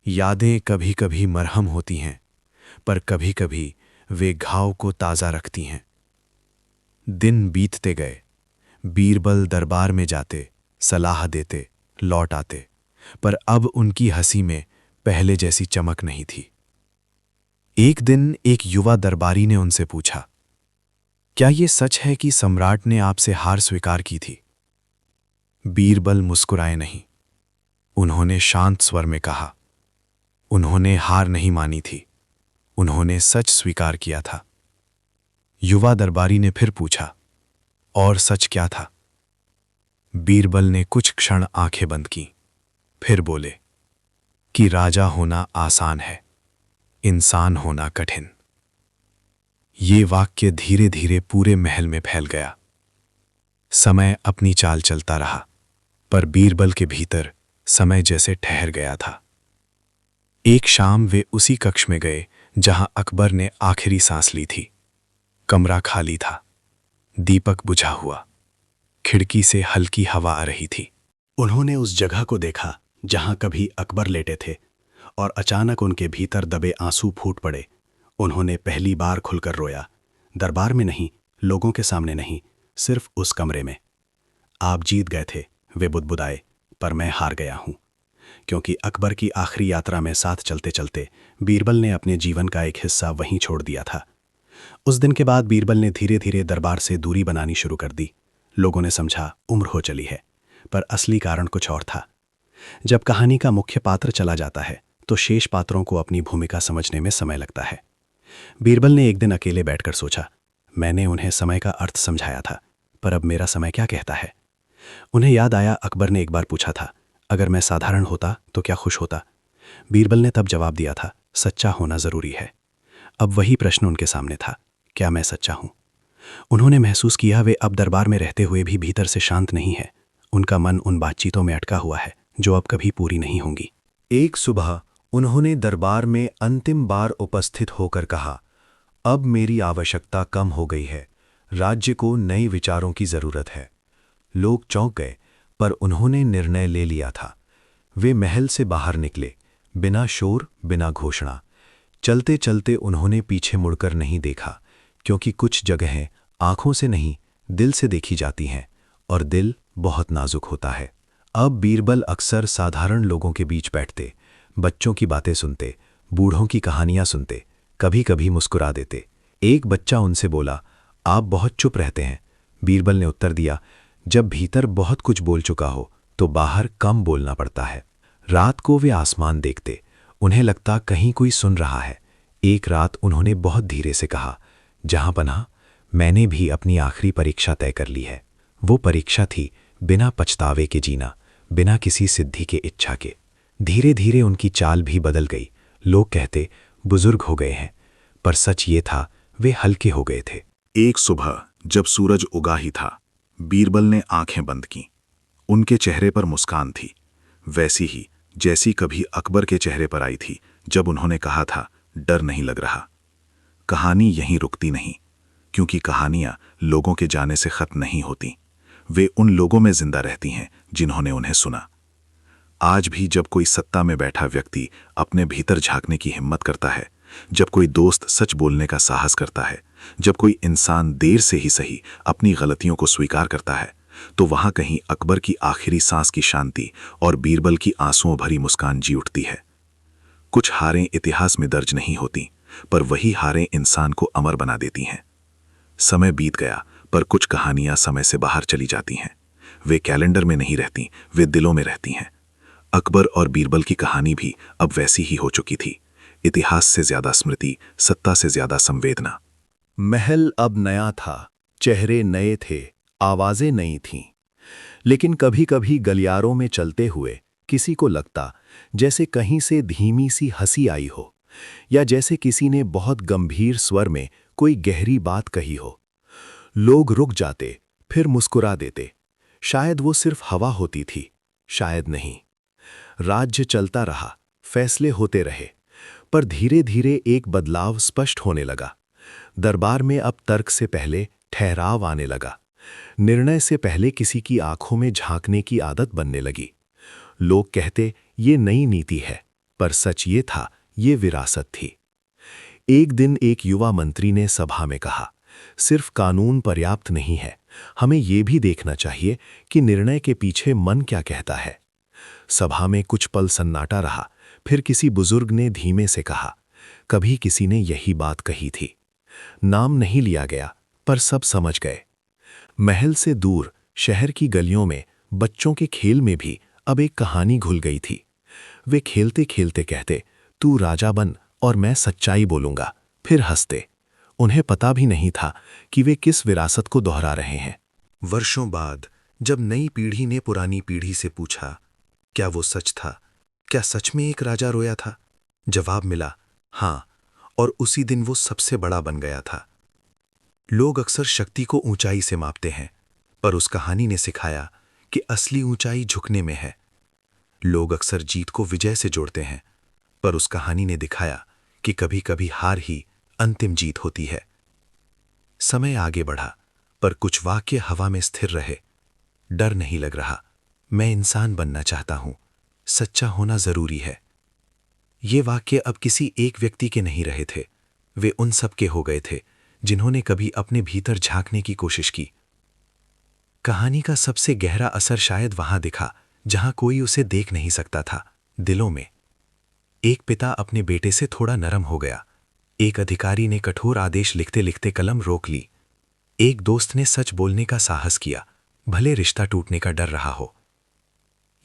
यादें कभी कभी मरहम होती हैं, पर कभी कभी वे घाव को ताज़ा रखती हैं। दिन बीतते गए। बीरबल दरबार में जाते, सलाह देते, लौट आते, पर अब उनकी हंसी में पहले जैसी चमक नहीं थी। एक दिन एक युवा दरबारी ने उनसे पूछा, क्या ये सच है कि सम्राट ने आपसे हार स्वीकार की थी? बीरबल मुस्कुराए नहीं। उन्होंने शांत स्वर में कहा, उन्होंने हार नहीं मानी थी, उन्होंने सच स्वीकार किया था। युवा दरबारी ने फिर पूछा, और सच क्या था? बीरबल ने कुछ क्षण आंखें बंद की, फिर बोले कि राजा होना आसान है, इंसान होना कठिन। ये वाक्य धीरे धीरे पूरे महल में फैल गया। समय अपनी चाल चलता रहा, पर बीरबल के भीतर समय जैसे ठहर गया था। एक शाम वे उसी कक्ष में गए जहां अकबर ने आखिरी सांस ली थी। कमरा खाली था, दीपक बुझा हुआ, खिड़की से हल्की हवा आ रही थी। उन्होंने उस जगह को देखा जहां कभी अकबर लेटे थे, और अचानक उनके भीतर दबे आंसू फूट पड़े। उन्होंने पहली बार खुलकर रोया। दरबार में नहीं, लोगों के सामने नहीं, सिर्फ उस कमरे में। आप जीत गए थे, वे बुदबुदाए, पर मैं हार गया हूं, क्योंकि अकबर की आखिरी यात्रा में साथ चलते चलते बीरबल ने अपने जीवन का एक हिस्सा वहीं छोड़ दिया था। उस दिन के बाद बीरबल ने धीरे धीरे दरबार से दूरी बनानी शुरू कर दी। लोगों ने समझा उम्र हो चली है, पर असली कारण कुछ और था। जब कहानी का मुख्य पात्र चला जाता है तो शेष पात्रों को अपनी भूमिका समझने में समय लगता है। बीरबल ने एक दिन अकेले बैठकर सोचा, मैंने उन्हें समय का अर्थ समझाया था, पर अब मेरा समय क्या कहता है। उन्हें याद आया अकबर ने एक बार पूछा था, अगर मैं साधारण होता तो क्या खुश होता। बीरबल ने तब जवाब दिया था, सच्चा होना जरूरी है। अब वही प्रश्न उनके सामने था, क्या मैं सच्चा हूं। उन्होंने महसूस किया वे अब दरबार में रहते हुए भी भीतर से शांत नहीं है। उनका मन उन बातचीतों में अटका हुआ है जो अब कभी पूरी नहीं होंगी। एक सुबह उन्होंने दरबार में अंतिम बार उपस्थित होकर कहा, अब मेरी आवश्यकता कम हो गई है, राज्य को नए विचारों की जरूरत है। लोग चौंक गए, पर उन्होंने निर्णय ले लिया था। वे महल से बाहर निकले, बिना शोर, बिना घोषणा। चलते चलते उन्होंने पीछे मुड़कर नहीं देखा, क्योंकि कुछ जगहें आंखों से नहीं, दिल से देखी जाती हैं, और दिल बहुत नाजुक होता है। अब बीरबल अक्सर साधारण लोगों के बीच बैठते, बच्चों की बातें सुनते, बूढ़ों की कहानियां सुनते, कभी कभी मुस्कुरा देते। एक बच्चा उनसे बोला, आप बहुत चुप रहते हैं। बीरबल ने उत्तर दिया, जब भीतर बहुत कुछ बोल चुका हो तो बाहर कम बोलना पड़ता है। रात को वे आसमान देखते, उन्हें लगता कहीं कोई सुन रहा है। एक रात उन्होंने बहुत धीरे से कहा, जहां पनाह, मैंने भी अपनी आखिरी परीक्षा तय कर ली है। वो परीक्षा थी बिना पछतावे के जीना, बिना किसी सिद्धि के इच्छा के। धीरे धीरे उनकी चाल भी बदल गई। लोग कहते बुजुर्ग हो गए हैं, पर सच ये था वे हल्के हो गए थे। एक सुबह जब सूरज उगा ही था, बीरबल ने आंखें बंद कीं। उनके चेहरे पर मुस्कान थी, वैसी ही जैसी कभी अकबर के चेहरे पर आई थी जब उन्होंने कहा था, डर नहीं लग रहा। कहानी यहीं रुकती नहीं, क्योंकि कहानियां लोगों के जाने से खत्म नहीं होती। वे उन लोगों में जिंदा रहती हैं जिन्होंने उन्हें सुना। आज भी जब कोई सत्ता में बैठा व्यक्ति अपने भीतर झांकने की हिम्मत करता है, जब कोई दोस्त सच बोलने का साहस करता है, जब कोई इंसान देर से ही सही अपनी गलतियों को स्वीकार करता है, तो वहां कहीं अकबर की आखिरी सांस की शांति और बीरबल की आंसुओं भरी मुस्कान जी उठती है। कुछ हारें इतिहास में दर्ज नहीं होती, पर वही हारें इंसान को अमर बना देती हैं। समय बीत गया, पर कुछ कहानियां समय से बाहर चली जाती हैं। वे कैलेंडर में नहीं रहती, वे दिलों में रहती हैं। अकबर और बीरबल की कहानी भी अब वैसी ही हो चुकी थी। इतिहास से ज्यादा स्मृति, सत्ता से ज्यादा संवेदना। महल अब नया था, चेहरे नए थे, आवाजें नई थीं। लेकिन कभी कभी गलियारों में चलते हुए किसी को लगता जैसे कहीं से धीमी सी हंसी आई हो, या जैसे किसी ने बहुत गंभीर स्वर में कोई गहरी बात कही हो। लोग रुक जाते, फिर मुस्कुरा देते। शायद वो सिर्फ हवा होती थी, शायद नहीं। राज्य चलता रहा, फैसले होते रहे, पर धीरे धीरे एक बदलाव स्पष्ट होने लगा। दरबार में अब तर्क से पहले ठहराव आने लगा। निर्णय से पहले किसी की आंखों में झांकने की आदत बनने लगी। लोग कहते ये नई नीति है, पर सच ये था, ये विरासत थी। एक दिन एक युवा मंत्री ने सभा में कहा, सिर्फ कानून पर्याप्त नहीं है, हमें ये भी देखना चाहिए कि निर्णय के पीछे मन क्या कहता है। सभा में कुछ पल सन्नाटा रहा, फिर किसी बुजुर्ग ने धीमे से कहा, कभी किसी ने यही बात कही थी। नाम नहीं लिया गया, पर सब समझ गए। महल से दूर शहर की गलियों में बच्चों के खेल में भी अब एक कहानी घुल गई थी। वे खेलते खेलते कहते, तू राजा बन और मैं सच्चाई बोलूंगा, फिर हंसते। उन्हें पता भी नहीं था कि वे किस विरासत को दोहरा रहे हैं। वर्षों बाद जब नई पीढ़ी ने पुरानी पीढ़ी से पूछा, क्या वो सच था? क्या सच में एक राजा रोया था? जवाब मिला, हाँ, और उसी दिन वो सबसे बड़ा बन गया था। लोग अक्सर शक्ति को ऊंचाई से मापते हैं, पर उस कहानी ने सिखाया कि असली ऊंचाई झुकने में है। लोग अक्सर जीत को विजय से जोड़ते हैं, पर उस कहानी ने दिखाया कि कभी कभी हार ही अंतिम जीत होती है। समय आगे बढ़ा, पर कुछ वाक्य हवा में स्थिर रहे। डर नहीं लग रहा, मैं इंसान बनना चाहता हूं, सच्चा होना जरूरी है। ये वाक्य अब किसी एक व्यक्ति के नहीं रहे थे, वे उन सब के हो गए थे जिन्होंने कभी अपने भीतर झांकने की कोशिश की। कहानी का सबसे गहरा असर शायद वहां दिखा जहां कोई उसे देख नहीं सकता था, दिलों में। एक पिता अपने बेटे से थोड़ा नरम हो गया। एक अधिकारी ने कठोर आदेश लिखते लिखते कलम रोक ली। एक दोस्त ने सच बोलने का साहस किया, भले रिश्ता टूटने का डर रहा हो।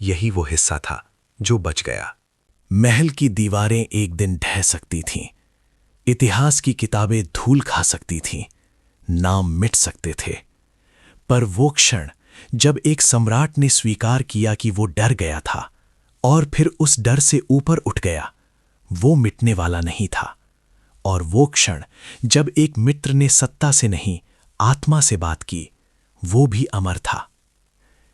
यही वो हिस्सा था जो बच गया। महल की दीवारें एक दिन ढह सकती थीं, इतिहास की किताबें धूल खा सकती थीं, नाम मिट सकते थे, पर वो क्षण जब एक सम्राट ने स्वीकार किया कि वो डर गया था और फिर उस डर से ऊपर उठ गया, वो मिटने वाला नहीं था। और वो क्षण जब एक मित्र ने सत्ता से नहीं, आत्मा से बात की, वो भी अमर था।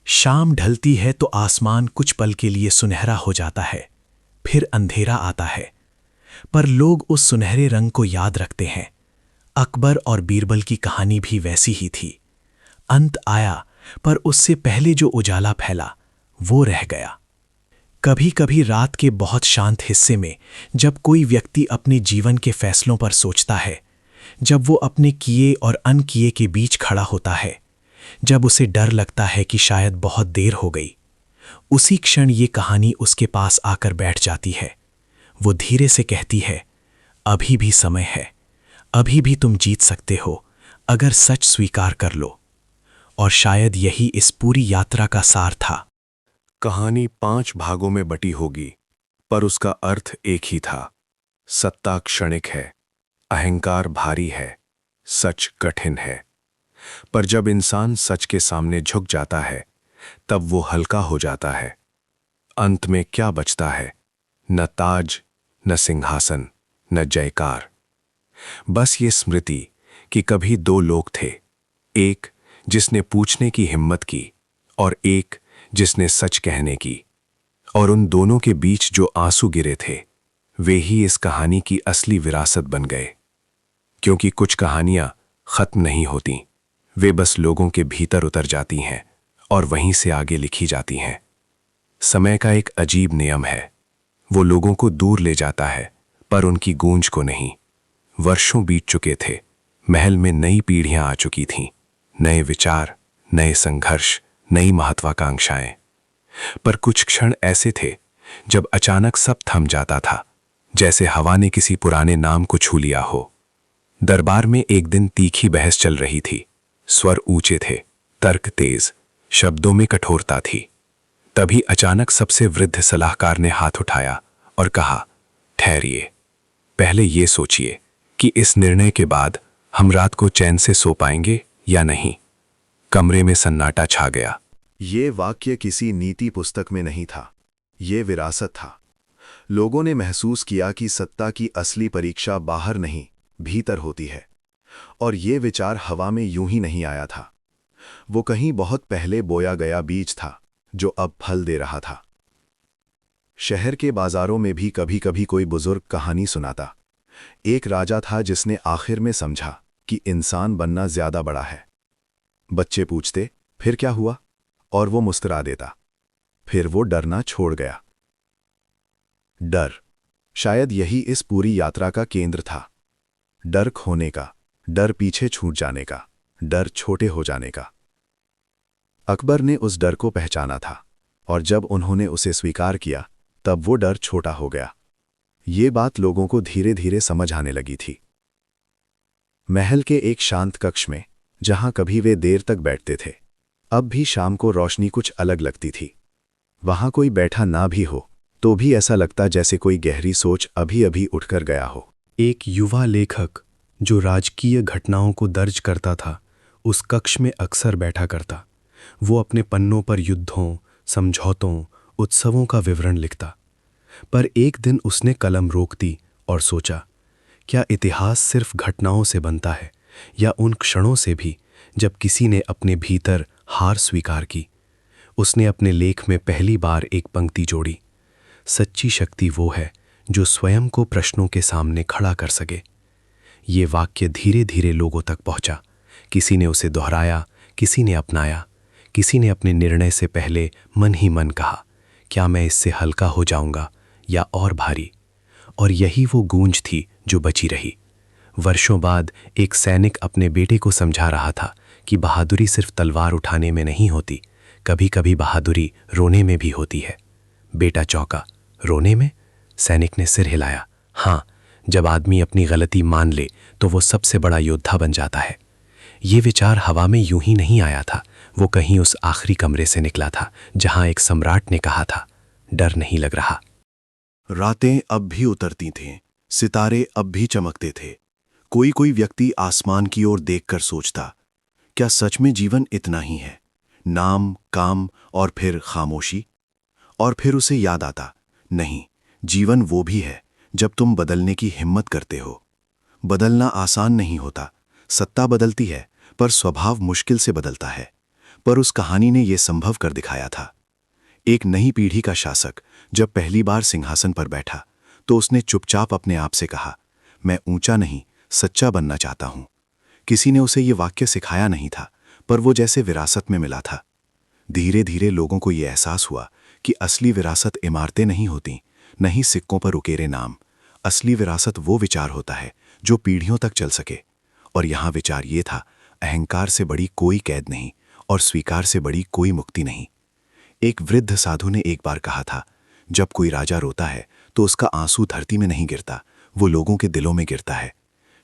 शाम ढलती है तो आसमान कुछ पल के लिए सुनहरा हो जाता है, फिर अंधेरा आता है, पर लोग उस सुनहरे रंग को याद रखते हैं। अकबर और बीरबल की कहानी भी वैसी ही थी। अंत आया, पर उससे पहले जो उजाला फैला वो रह गया। कभी कभी रात के बहुत शांत हिस्से में जब कोई व्यक्ति अपने जीवन के फैसलों पर सोचता है, जब वो अपने किए और अनकिए के बीच खड़ा होता है, जब उसे डर लगता है कि शायद बहुत देर हो गई, उसी क्षण ये कहानी उसके पास आकर बैठ जाती है। वो धीरे से कहती है, अभी भी समय है, अभी भी तुम जीत सकते हो अगर सच स्वीकार कर लो। और शायद यही इस पूरी यात्रा का सार था। कहानी 5 भागों में बटी होगी, पर उसका अर्थ एक ही था। सत्ता क्षणिक है, अहंकार भारी है, सच कठिन है। पर जब इंसान सच के सामने झुक जाता है, तब वो हल्का हो जाता है। अंत में क्या बचता है? न ताज, न सिंहासन, न जयकार। बस ये स्मृति कि कभी 2 लोग थे, एक जिसने पूछने की हिम्मत की और एक जिसने सच कहने की। और उन दोनों के बीच जो आंसू गिरे थे, वे ही इस कहानी की असली विरासत बन गए। क्योंकि कुछ कहानियां खत्म नहीं होती, वे बस लोगों के भीतर उतर जाती हैं और वहीं से आगे लिखी जाती हैं। समय का एक अजीब नियम है, वो लोगों को दूर ले जाता है पर उनकी गूंज को नहीं। वर्षों बीत चुके थे, महल में नई पीढ़ियां आ चुकी थीं, नए विचार, नए संघर्ष, नई महत्वाकांक्षाएं। पर कुछ क्षण ऐसे थे जब अचानक सब थम जाता था, जैसे हवा ने किसी पुराने नाम को छू लिया हो। दरबार में एक दिन तीखी बहस चल रही थी। स्वर ऊंचे थे, तर्क तेज, शब्दों में कठोरता थी। तभी अचानक सबसे वृद्ध सलाहकार ने हाथ उठाया और कहा, ठहरिए, पहले ये सोचिए कि इस निर्णय के बाद हम रात को चैन से सो पाएंगे या नहीं। कमरे में सन्नाटा छा गया। ये वाक्य किसी नीति पुस्तक में नहीं था, ये विरासत था। लोगों ने महसूस किया कि सत्ता की असली परीक्षा बाहर नहीं, भीतर होती है। और ये विचार हवा में यूं ही नहीं आया था, वो कहीं बहुत पहले बोया गया बीज था जो अब फल दे रहा था। शहर के बाजारों में भी कभी कभी कोई बुजुर्ग कहानी सुनाता। एक राजा था जिसने आखिर में समझा कि इंसान बनना ज्यादा बड़ा है। बच्चे पूछते, फिर क्या हुआ? और वो मुस्कुरा देता। फिर वो डरना छोड़ गया। डर, शायद यही इस पूरी यात्रा का केंद्र था। डर खोने का, डर पीछे छूट जाने का, डर छोटे हो जाने का। अकबर ने उस डर को पहचाना था, और जब उन्होंने उसे स्वीकार किया, तब वो डर छोटा हो गया। ये बात लोगों को धीरे धीरे समझ आने लगी थी। महल के एक शांत कक्ष में, जहां कभी वे देर तक बैठते थे, अब भी शाम को रोशनी कुछ अलग लगती थी। वहां कोई बैठा ना भी हो तो भी ऐसा लगता जैसे कोई गहरी सोच अभी अभी उठकर गया हो। एक युवा लेखक जो राजकीय घटनाओं को दर्ज करता था, उस कक्ष में अक्सर बैठा करता। वो अपने पन्नों पर युद्धों, समझौतों, उत्सवों का विवरण लिखता। पर एक दिन उसने कलम रोक दी और सोचा, क्या इतिहास सिर्फ घटनाओं से बनता है, या उन क्षणों से भी जब किसी ने अपने भीतर हार स्वीकार की? उसने अपने लेख में पहली बार एक पंक्ति जोड़ी, सच्ची शक्ति वो है जो स्वयं को प्रश्नों के सामने खड़ा कर सके। ये वाक्य धीरे धीरे लोगों तक पहुंचा। किसी ने उसे दोहराया, किसी ने अपनाया, किसी ने अपने निर्णय से पहले मन ही मन कहा, क्या मैं इससे हल्का हो जाऊंगा या और भारी? और यही वो गूंज थी जो बची रही। वर्षों बाद एक सैनिक अपने बेटे को समझा रहा था कि बहादुरी सिर्फ तलवार उठाने में नहीं होती, कभी कभी बहादुरी रोने में भी होती है। बेटा चौंका रोने में? सैनिक ने सिर हिलाया। हाँ, जब आदमी अपनी गलती मान ले तो वो सबसे बड़ा योद्धा बन जाता है। ये विचार हवा में यूं ही नहीं आया था, वो कहीं उस आखिरी कमरे से निकला था जहां एक सम्राट ने कहा था, डर नहीं लग रहा। रातें अब भी उतरती थीं, सितारे अब भी चमकते थे। कोई कोई व्यक्ति आसमान की ओर देखकर सोचता, क्या सच में जीवन इतना ही है? नाम, काम और फिर खामोशी। और फिर उसे याद आता, नहीं, जीवन वो भी है जब तुम बदलने की हिम्मत करते हो। बदलना आसान नहीं होता, सत्ता बदलती है पर स्वभाव मुश्किल से बदलता है। पर उस कहानी ने यह संभव कर दिखाया था। एक नई पीढ़ी का शासक जब पहली बार सिंहासन पर बैठा तो उसने चुपचाप अपने आप से कहा, मैं ऊंचा नहीं, सच्चा बनना चाहता हूं। किसी ने उसे ये वाक्य सिखाया नहीं था, पर वो जैसे विरासत में मिला था। धीरे धीरे लोगों को ये एहसास हुआ कि असली विरासत इमारतें नहीं होती, नहीं सिक्कों पर उकेरे नाम। असली विरासत वो विचार होता है जो पीढ़ियों तक चल सके। और यहां विचार ये था, अहंकार से बड़ी कोई कैद नहीं और स्वीकार से बड़ी कोई मुक्ति नहीं। एक वृद्ध साधु ने एक बार कहा था, जब कोई राजा रोता है तो उसका आंसू धरती में नहीं गिरता, वो लोगों के दिलों में गिरता है।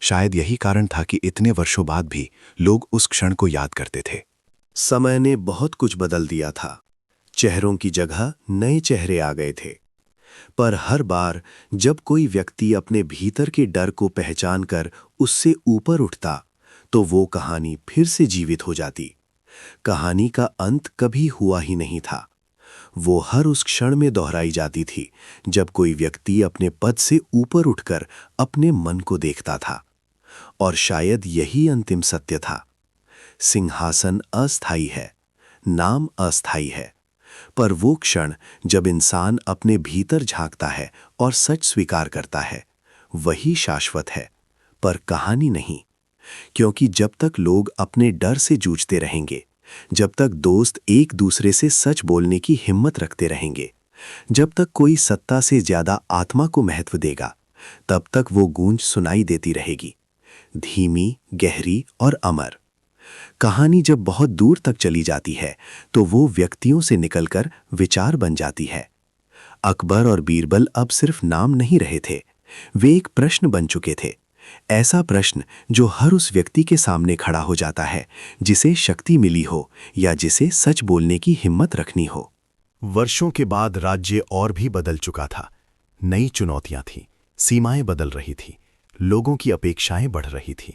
शायद यही कारण था कि इतने वर्षों बाद भी लोग उस क्षण को याद करते थे। समय ने बहुत कुछ बदल दिया था। चेहरों की जगह नए चेहरे आ गए थे। पर हर बार जब कोई व्यक्ति अपने भीतर के डर को पहचान कर उससे ऊपर उठता, तो वो कहानी फिर से जीवित हो जाती। कहानी का अंत कभी हुआ ही नहीं था। वो हर उस क्षण में दोहराई जाती थी जब कोई व्यक्ति अपने पद से ऊपर उठकर अपने मन को देखता था। और शायद यही अंतिम सत्य था। सिंहासन अस्थायी है, नाम अस्थायी है, पर वो क्षण जब इंसान अपने भीतर झांकता है और सच स्वीकार करता है, वही शाश्वत है, पर कहानी नहीं। क्योंकि जब तक लोग अपने डर से जूझते रहेंगे, जब तक दोस्त एक दूसरे से सच बोलने की हिम्मत रखते रहेंगे, जब तक कोई सत्ता से ज्यादा आत्मा को महत्व देगा, तब तक वो गूंज सुनाई देती रहेगी, धीमी, गहरी और अमर। कहानी जब बहुत दूर तक चली जाती है तो वो व्यक्तियों से निकलकर विचार बन जाती है। अकबर और बीरबल अब सिर्फ नाम नहीं रहे थे, वे एक प्रश्न बन चुके थे। ऐसा प्रश्न जो हर उस व्यक्ति के सामने खड़ा हो जाता है जिसे शक्ति मिली हो या जिसे सच बोलने की हिम्मत रखनी हो। वर्षों के बाद राज्य और भी बदल चुका था। नई चुनौतियां थीं, सीमाएं बदल रही थीं, लोगों की अपेक्षाएं बढ़ रही थीं।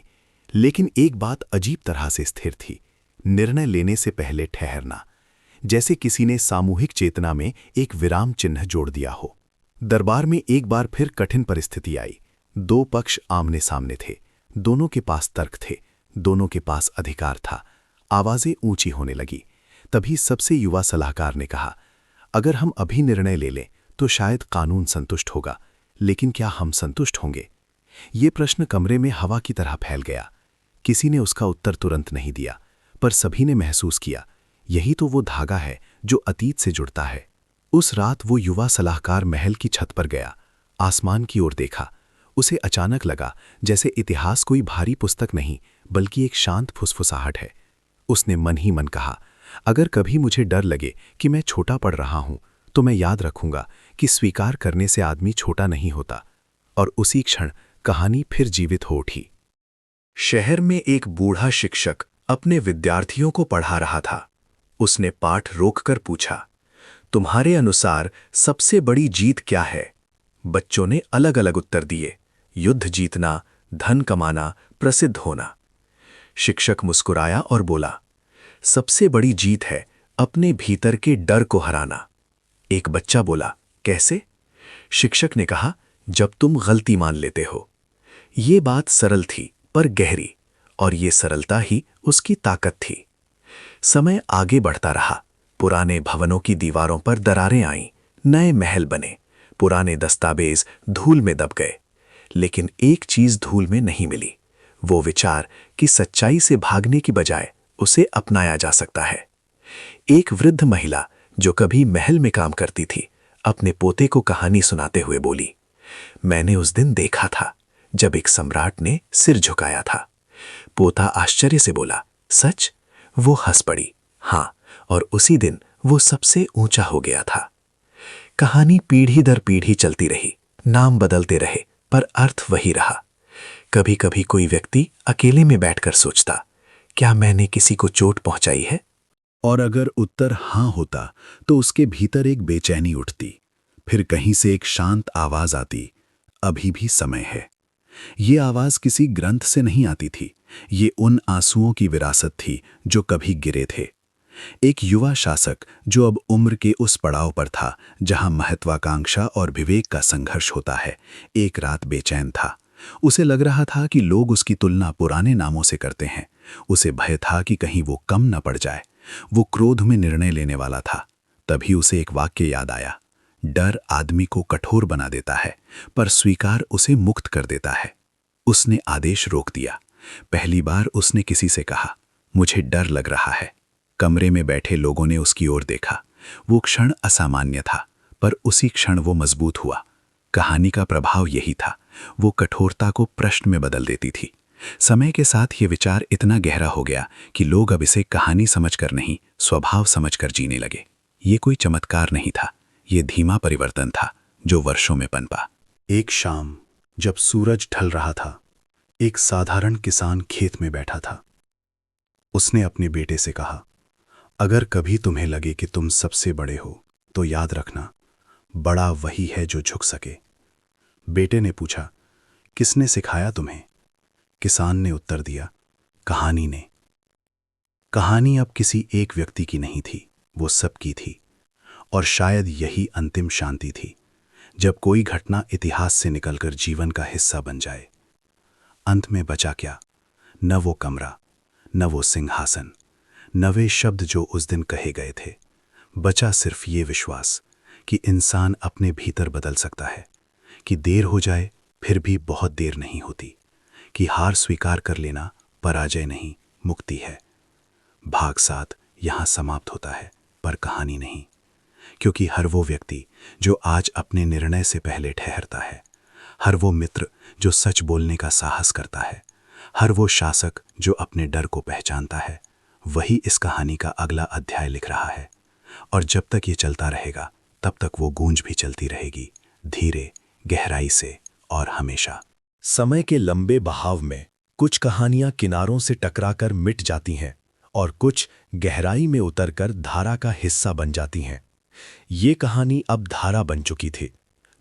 लेकिन एक बात अजीब तरह से स्थिर थी, निर्णय लेने से पहले ठहरना। जैसे किसी ने सामूहिक चेतना में एक विराम चिन्ह जोड़ दिया हो। दरबार में एक बार फिर कठिन परिस्थिति आई। दो पक्ष आमने सामने थे, दोनों के पास तर्क थे, दोनों के पास अधिकार था। आवाजें ऊंची होने लगी। तभी सबसे युवा सलाहकार ने कहा, अगर हम अभी निर्णय ले लें तो शायद कानून संतुष्ट होगा, लेकिन क्या हम संतुष्ट होंगे? ये प्रश्न कमरे में हवा की तरह फैल गया। किसी ने उसका उत्तर तुरंत नहीं दिया, पर सभी ने महसूस किया, यही तो वो धागा है जो अतीत से जुड़ता है। उस रात वो युवा सलाहकार महल की छत पर गया, आसमान की ओर देखा। उसे अचानक लगा जैसे इतिहास कोई भारी पुस्तक नहीं, बल्कि एक शांत फुसफुसाहट है। उसने मन ही मन कहा, अगर कभी मुझे डर लगे कि मैं छोटा पड़ रहा हूं, तो मैं याद रखूंगा कि स्वीकार करने से आदमी छोटा नहीं होता। और उसी क्षण कहानी फिर जीवित हो उठी। शहर में एक बूढ़ा शिक्षक अपने विद्यार्थियों को पढ़ा रहा था। उसने पाठ रोककर पूछा, तुम्हारे अनुसार सबसे बड़ी जीत क्या है? बच्चों ने अलग अलग उत्तर दिए, युद्ध जीतना, धन कमाना, प्रसिद्ध होना। शिक्षक मुस्कुराया और बोला, सबसे बड़ी जीत है अपने भीतर के डर को हराना। एक बच्चा बोला, कैसे? शिक्षक ने कहा, जब तुम गलती मान लेते हो। ये बात सरल थी पर गहरी, और ये सरलता ही उसकी ताकत थी। समय आगे बढ़ता रहा। पुराने भवनों की दीवारों पर दरारें आईं, नए महल बने, पुराने दस्तावेज धूल में दब गए। लेकिन एक चीज धूल में नहीं मिली, वो विचार कि सच्चाई से भागने की बजाय उसे अपनाया जा सकता है। एक वृद्ध महिला जो कभी महल में काम करती थी, अपने पोते को कहानी सुनाते हुए बोली, मैंने उस दिन देखा था जब एक सम्राट ने सिर झुकाया था। पोता आश्चर्य से बोला, सच? वो हंस पड़ी, हाँ, और उसी दिन वो सबसे ऊंचा हो गया था। कहानी पीढ़ी दर पीढ़ी चलती रही, नाम बदलते रहे, पर अर्थ वही रहा। कभी कभी कोई व्यक्ति अकेले में बैठकर सोचता, क्या मैंने किसी को चोट पहुंचाई है? और अगर उत्तर हां होता तो उसके भीतर एक बेचैनी उठती। फिर कहीं से एक शांत आवाज आती, अभी भी समय है। ये आवाज किसी ग्रंथ से नहीं आती थी, ये उन आंसुओं की विरासत थी जो कभी गिरे थे। एक युवा शासक जो अब उम्र के उस पड़ाव पर था जहां महत्वाकांक्षा और विवेक का संघर्ष होता है, एक रात बेचैन था। उसे लग रहा था कि लोग उसकी तुलना पुराने नामों से करते हैं। उसे भय था कि कहीं वो कम न पड़ जाए। वो क्रोध में निर्णय लेने वाला था। तभी उसे एक वाक्य याद आया, डर आदमी को कठोर बना देता है, पर स्वीकार उसे मुक्त कर देता है। उसने आदेश रोक दिया। पहली बार उसने किसी से कहा, मुझे डर लग रहा है। कमरे में बैठे लोगों ने उसकी ओर देखा। वो क्षण असामान्य था, पर उसी क्षण वो मजबूत हुआ। कहानी का प्रभाव यही था, वो कठोरता को प्रश्न में बदल देती थी। समय के साथ ये विचार इतना गहरा हो गया कि लोग अब इसे कहानी समझकर नहीं, स्वभाव समझकर जीने लगे। ये कोई चमत्कार नहीं था, ये धीमा परिवर्तन था जो वर्षों में पनपा। एक शाम जब सूरज ढल रहा था, एक साधारण किसान खेत में बैठा था। उसने अपने बेटे से कहा, अगर कभी तुम्हें लगे कि तुम सबसे बड़े हो तो याद रखना, बड़ा वही है जो झुक सके। बेटे ने पूछा, किसने सिखाया तुम्हें? किसान ने उत्तर दिया, कहानी ने। कहानी अब किसी एक व्यक्ति की नहीं थी, वो सबकी थी। और शायद यही अंतिम शांति थी, जब कोई घटना इतिहास से निकलकर जीवन का हिस्सा बन जाए। अंत में बचा क्या? न वो कमरा, न वो सिंहासन, न वे शब्द जो उस दिन कहे गए थे। बचा सिर्फ ये विश्वास कि इंसान अपने भीतर बदल सकता है, कि देर हो जाए फिर भी बहुत देर नहीं होती, कि हार स्वीकार कर लेना पराजय नहीं, मुक्ति है। भाग 7 यहाँ समाप्त होता है, पर कहानी नहीं। क्योंकि हर वो व्यक्ति जो आज अपने निर्णय से पहले ठहरता है, हर वो मित्र जो सच बोलने का साहस करता है, हर वो शासक जो अपने डर को पहचानता है, वही इस कहानी का अगला अध्याय लिख रहा है। और जब तक ये चलता रहेगा, तब तक वो गूंज भी चलती रहेगी, धीरे, गहराई से और हमेशा। समय के लंबे बहाव में कुछ कहानियां किनारों से टकराकर मिट जाती हैं और कुछ गहराई में उतरकर धारा का हिस्सा बन जाती हैं। ये कहानी अब धारा बन चुकी थी।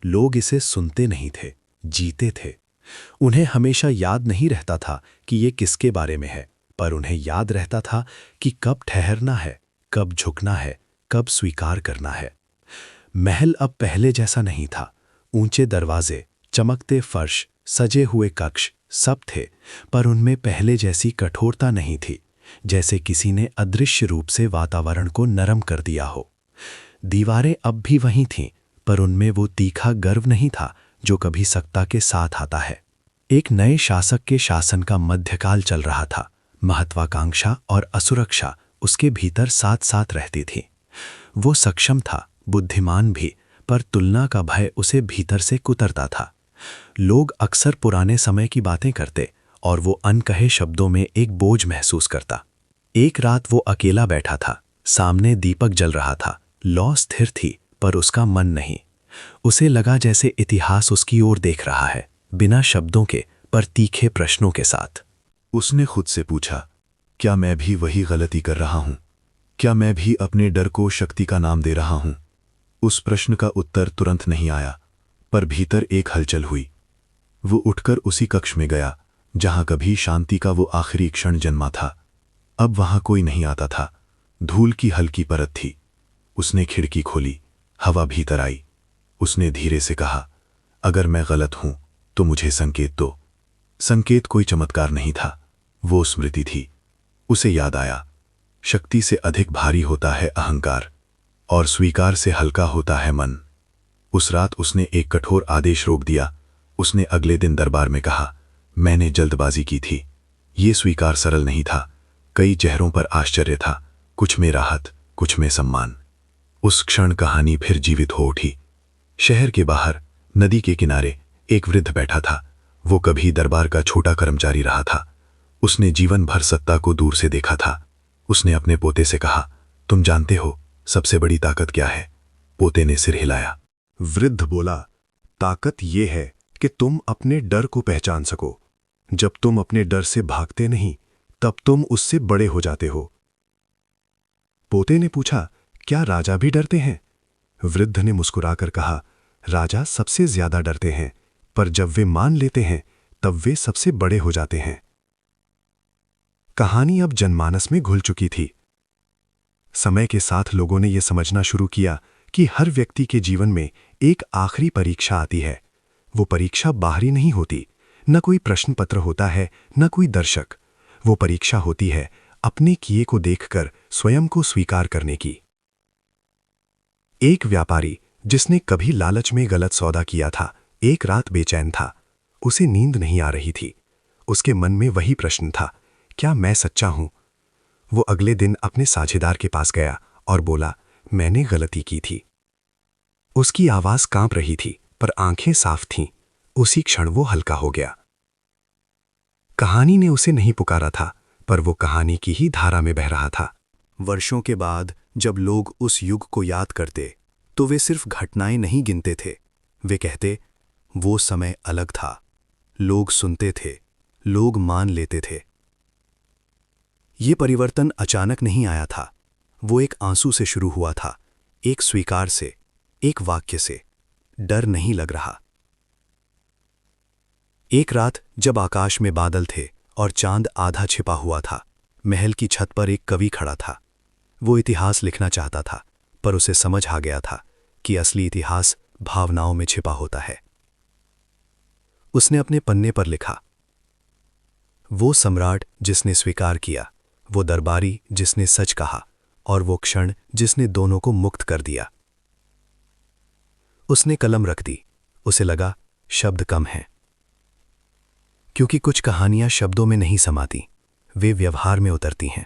लोग इसे सुनते नहीं थे, जीते थे। उन्हें हमेशा याद नहीं रहता था कि ये किसके बारे में है, पर उन्हें याद रहता था कि कब ठहरना है, कब झुकना है, कब स्वीकार करना है। महल अब पहले जैसा नहीं था। ऊंचे दरवाजे, चमकते फर्श, सजे हुए कक्ष सब थे, पर उनमें पहले जैसी कठोरता नहीं थी, जैसे किसी ने अदृश्य रूप से वातावरण को नरम कर दिया हो। दीवारें अब भी वहीं थीं, पर उनमें वो तीखा गर्व नहीं था जो कभी सत्ता के साथ आता है। एक नए शासक के शासन का मध्यकाल चल रहा था। महत्वाकांक्षा और असुरक्षा उसके भीतर साथ साथ रहती थी। वो सक्षम था, बुद्धिमान भी, पर तुलना का भय उसे भीतर से कुतरता था। लोग अक्सर पुराने समय की बातें करते और वो अनकहे शब्दों में एक बोझ महसूस करता। एक रात वो अकेला बैठा था, सामने दीपक जल रहा था, लौ स्थिर थी, पर उसका मन नहीं। उसे लगा जैसे इतिहास उसकी ओर देख रहा है, बिना शब्दों के, पर तीखे प्रश्नों के साथ। उसने खुद से पूछा, क्या मैं भी वही गलती कर रहा हूं? क्या मैं भी अपने डर को शक्ति का नाम दे रहा हूं? उस प्रश्न का उत्तर तुरंत नहीं आया, पर भीतर एक हलचल हुई। वो उठकर उसी कक्ष में गया जहां कभी शांति का वो आखिरी क्षण जन्मा था। अब वहां कोई नहीं आता था, धूल की हल्की परत थी। उसने खिड़की खोली, हवा भीतर आई। उसने धीरे से कहा, अगर मैं गलत हूं तो मुझे संकेत दो। संकेत कोई चमत्कार नहीं था, वो स्मृति थी। उसे याद आया, शक्ति से अधिक भारी होता है अहंकार, और स्वीकार से हल्का होता है मन। उस रात उसने एक कठोर आदेश रोक दिया। उसने अगले दिन दरबार में कहा, मैंने जल्दबाजी की थी। ये स्वीकार सरल नहीं था। कई चेहरों पर आश्चर्य था, कुछ में राहत, कुछ में सम्मान। उस क्षण कहानी फिर जीवित हो उठी। शहर के बाहर, नदी के किनारे, एक वृद्ध बैठा था। वो कभी दरबार का छोटा कर्मचारी रहा था। उसने जीवन भर सत्ता को दूर से देखा था। उसने अपने पोते से कहा, तुम जानते हो सबसे बड़ी ताकत क्या है? पोते ने सिर हिलाया। वृद्ध बोला, ताकत ये है कि तुम अपने डर को पहचान सको। जब तुम अपने डर से भागते नहीं, तब तुम उससे बड़े हो जाते हो। पोते ने पूछा, क्या राजा भी डरते हैं? वृद्ध ने मुस्कुराकर कहा, राजा सबसे ज्यादा डरते हैं, पर जब वे मान लेते हैं तब वे सबसे बड़े हो जाते हैं। कहानी अब जनमानस में घुल चुकी थी। समय के साथ लोगों ने यह समझना शुरू किया कि हर व्यक्ति के जीवन में एक आखिरी परीक्षा आती है। वो परीक्षा बाहरी नहीं होती, न कोई प्रश्न पत्र होता है, न कोई दर्शक। वो परीक्षा होती है अपने किए को देखकर स्वयं को स्वीकार करने की। एक व्यापारी जिसने कभी लालच में गलत सौदा किया था, एक रात बेचैन था। उसे नींद नहीं आ रही थी। उसके मन में वही प्रश्न था, क्या मैं सच्चा हूं? वो अगले दिन अपने साझेदार के पास गया और बोला, मैंने गलती की थी। उसकी आवाज कांप रही थी, पर आंखें साफ थीं। उसी क्षण वो हल्का हो गया। कहानी ने उसे नहीं पुकारा था, पर वो कहानी की ही धारा में बह रहा था। वर्षों के बाद जब लोग उस युग को याद करते, तो वे सिर्फ घटनाएं नहीं गिनते थे। वे कहते, वो समय अलग था। लोग सुनते थे, लोग मान लेते थे। ये परिवर्तन अचानक नहीं आया था। वो एक आंसू से शुरू हुआ था, एक स्वीकार से, एक वाक्य से, डर नहीं लग रहा। एक रात जब आकाश में बादल थे और चांद आधा छिपा हुआ था, महल की छत पर एक कवि खड़ा था। वो इतिहास लिखना चाहता था, पर उसे समझ आ गया था कि असली इतिहास भावनाओं में छिपा होता है। उसने अपने पन्ने पर लिखा, वो सम्राट जिसने स्वीकार किया, वो दरबारी जिसने सच कहा, और वो क्षण जिसने दोनों को मुक्त कर दिया। उसने कलम रख दी। उसे लगा शब्द कम हैं, क्योंकि कुछ कहानियां शब्दों में नहीं समाती, वे व्यवहार में उतरती हैं।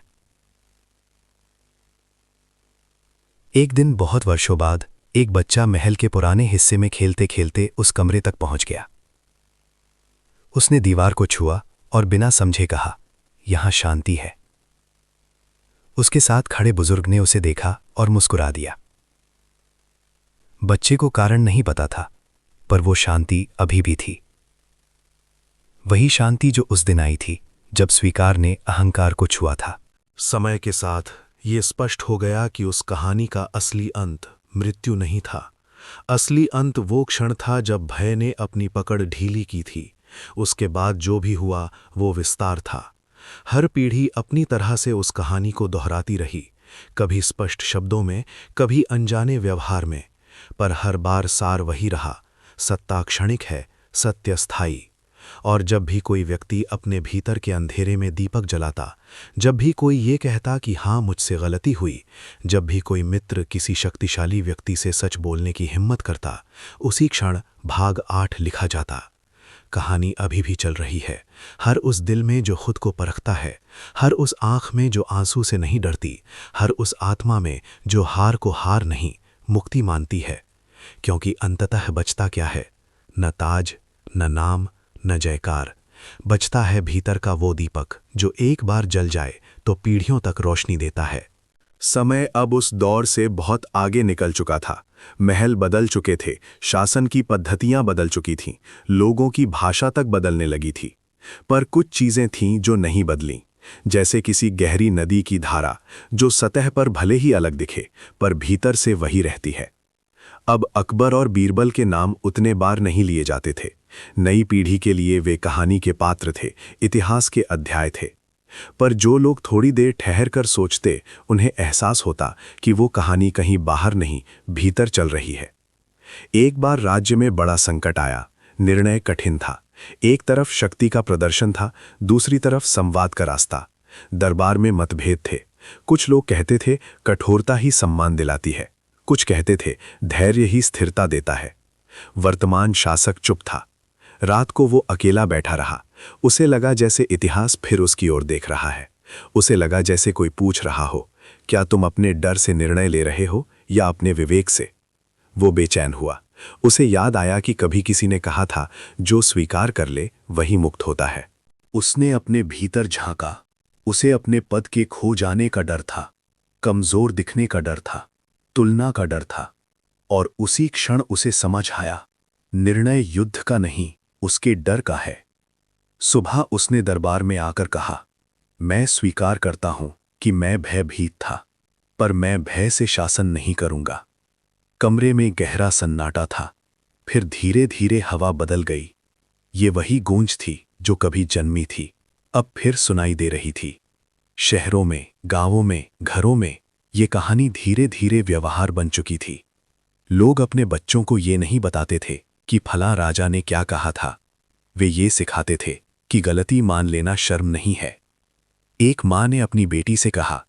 एक दिन बहुत वर्षों बाद एक बच्चा महल के पुराने हिस्से में खेलते खेलते उस कमरे तक पहुंच गया। उसने दीवार को छुआ और बिना समझे कहा, यहां शांति है। उसके साथ खड़े बुजुर्ग ने उसे देखा और मुस्कुरा दिया। बच्चे को कारण नहीं पता था, पर वो शांति अभी भी थी। वही शांति जो उस दिन आई थी जब स्वीकार ने अहंकार को छुआ था। समय के साथ ये स्पष्ट हो गया कि उस कहानी का असली अंत मृत्यु नहीं था। असली अंत वो क्षण था जब भय ने अपनी पकड़ ढीली की थी। उसके बाद जो भी हुआ वो विस्तार था। हर पीढ़ी अपनी तरह से उस कहानी को दोहराती रही, कभी स्पष्ट शब्दों में, कभी अनजाने व्यवहार में, पर हर बार सार वही रहा, सत्ता क्षणिक है, सत्य स्थायी। और जब भी कोई व्यक्ति अपने भीतर के अंधेरे में दीपक जलाता, जब भी कोई ये कहता कि हाँ मुझसे गलती हुई, जब भी कोई मित्र किसी शक्तिशाली व्यक्ति से सच बोलने की हिम्मत करता, उसी क्षण भाग 8 लिखा जाता। कहानी अभी भी चल रही है, हर उस दिल में जो खुद को परखता है, हर उस आंख में जो आंसू से नहीं डरती, हर उस आत्मा में जो हार को हार नहीं, मुक्ति मानती है। क्योंकि अंततः बचता क्या है? न ताज, न नाम, न जयकार। बचता है भीतर का वो दीपक जो एक बार जल जाए तो पीढ़ियों तक रोशनी देता है। समय अब उस दौर से बहुत आगे निकल चुका था। महल बदल चुके थे, शासन की पद्धतियां बदल चुकी थीं, लोगों की भाषा तक बदलने लगी थी। पर कुछ चीजें थीं जो नहीं बदलीं, जैसे किसी गहरी नदी की धारा जो सतह पर भले ही अलग दिखे, पर भीतर से वही रहती है। अब अकबर और बीरबल के नाम उतने बार नहीं लिए जाते थे। नई पीढ़ी के लिए वे कहानी के पात्र थे, इतिहास के अध्याय थे। पर जो लोग थोड़ी देर ठहर कर सोचते, उन्हें एहसास होता कि वो कहानी कहीं बाहर नहीं, भीतर चल रही है। एक बार राज्य में बड़ा संकट आया। निर्णय कठिन था। एक तरफ शक्ति का प्रदर्शन था, दूसरी तरफ संवाद का रास्ता। दरबार में मतभेद थे। कुछ लोग कहते थे कठोरता ही सम्मान दिलाती है, कुछ कहते थे धैर्य ही स्थिरता देता है। वर्तमान शासक चुप था। रात को वो अकेला बैठा रहा। उसे लगा जैसे इतिहास फिर उसकी ओर देख रहा है। उसे लगा जैसे कोई पूछ रहा हो, क्या तुम अपने डर से निर्णय ले रहे हो या अपने विवेक से? वो बेचैन हुआ। उसे याद आया कि कभी किसी ने कहा था, जो स्वीकार कर ले वही मुक्त होता है। उसने अपने भीतर झांका। उसे अपने पद के खो जाने का डर था, कमजोर दिखने का डर था, तुलना का डर था, और उसी क्षण उसे समझ आया, निर्णय युद्ध का नहीं, उसके डर का है। सुबह उसने दरबार में आकर कहा, मैं स्वीकार करता हूं कि मैं भयभीत था, पर मैं भय से शासन नहीं करूंगा। कमरे में गहरा सन्नाटा था, फिर धीरे धीरे हवा बदल गई। ये वही गूंज थी जो कभी जन्मी थी, अब फिर सुनाई दे रही थी। शहरों में, गांवों में, घरों में ये कहानी धीरे धीरे व्यवहार बन चुकी थी। लोग अपने बच्चों को ये नहीं बताते थे कि फलां राजा ने क्या कहा था, वे ये सिखाते थे कि गलती मान लेना शर्म नहीं है। एक माँ ने अपनी बेटी से कहा,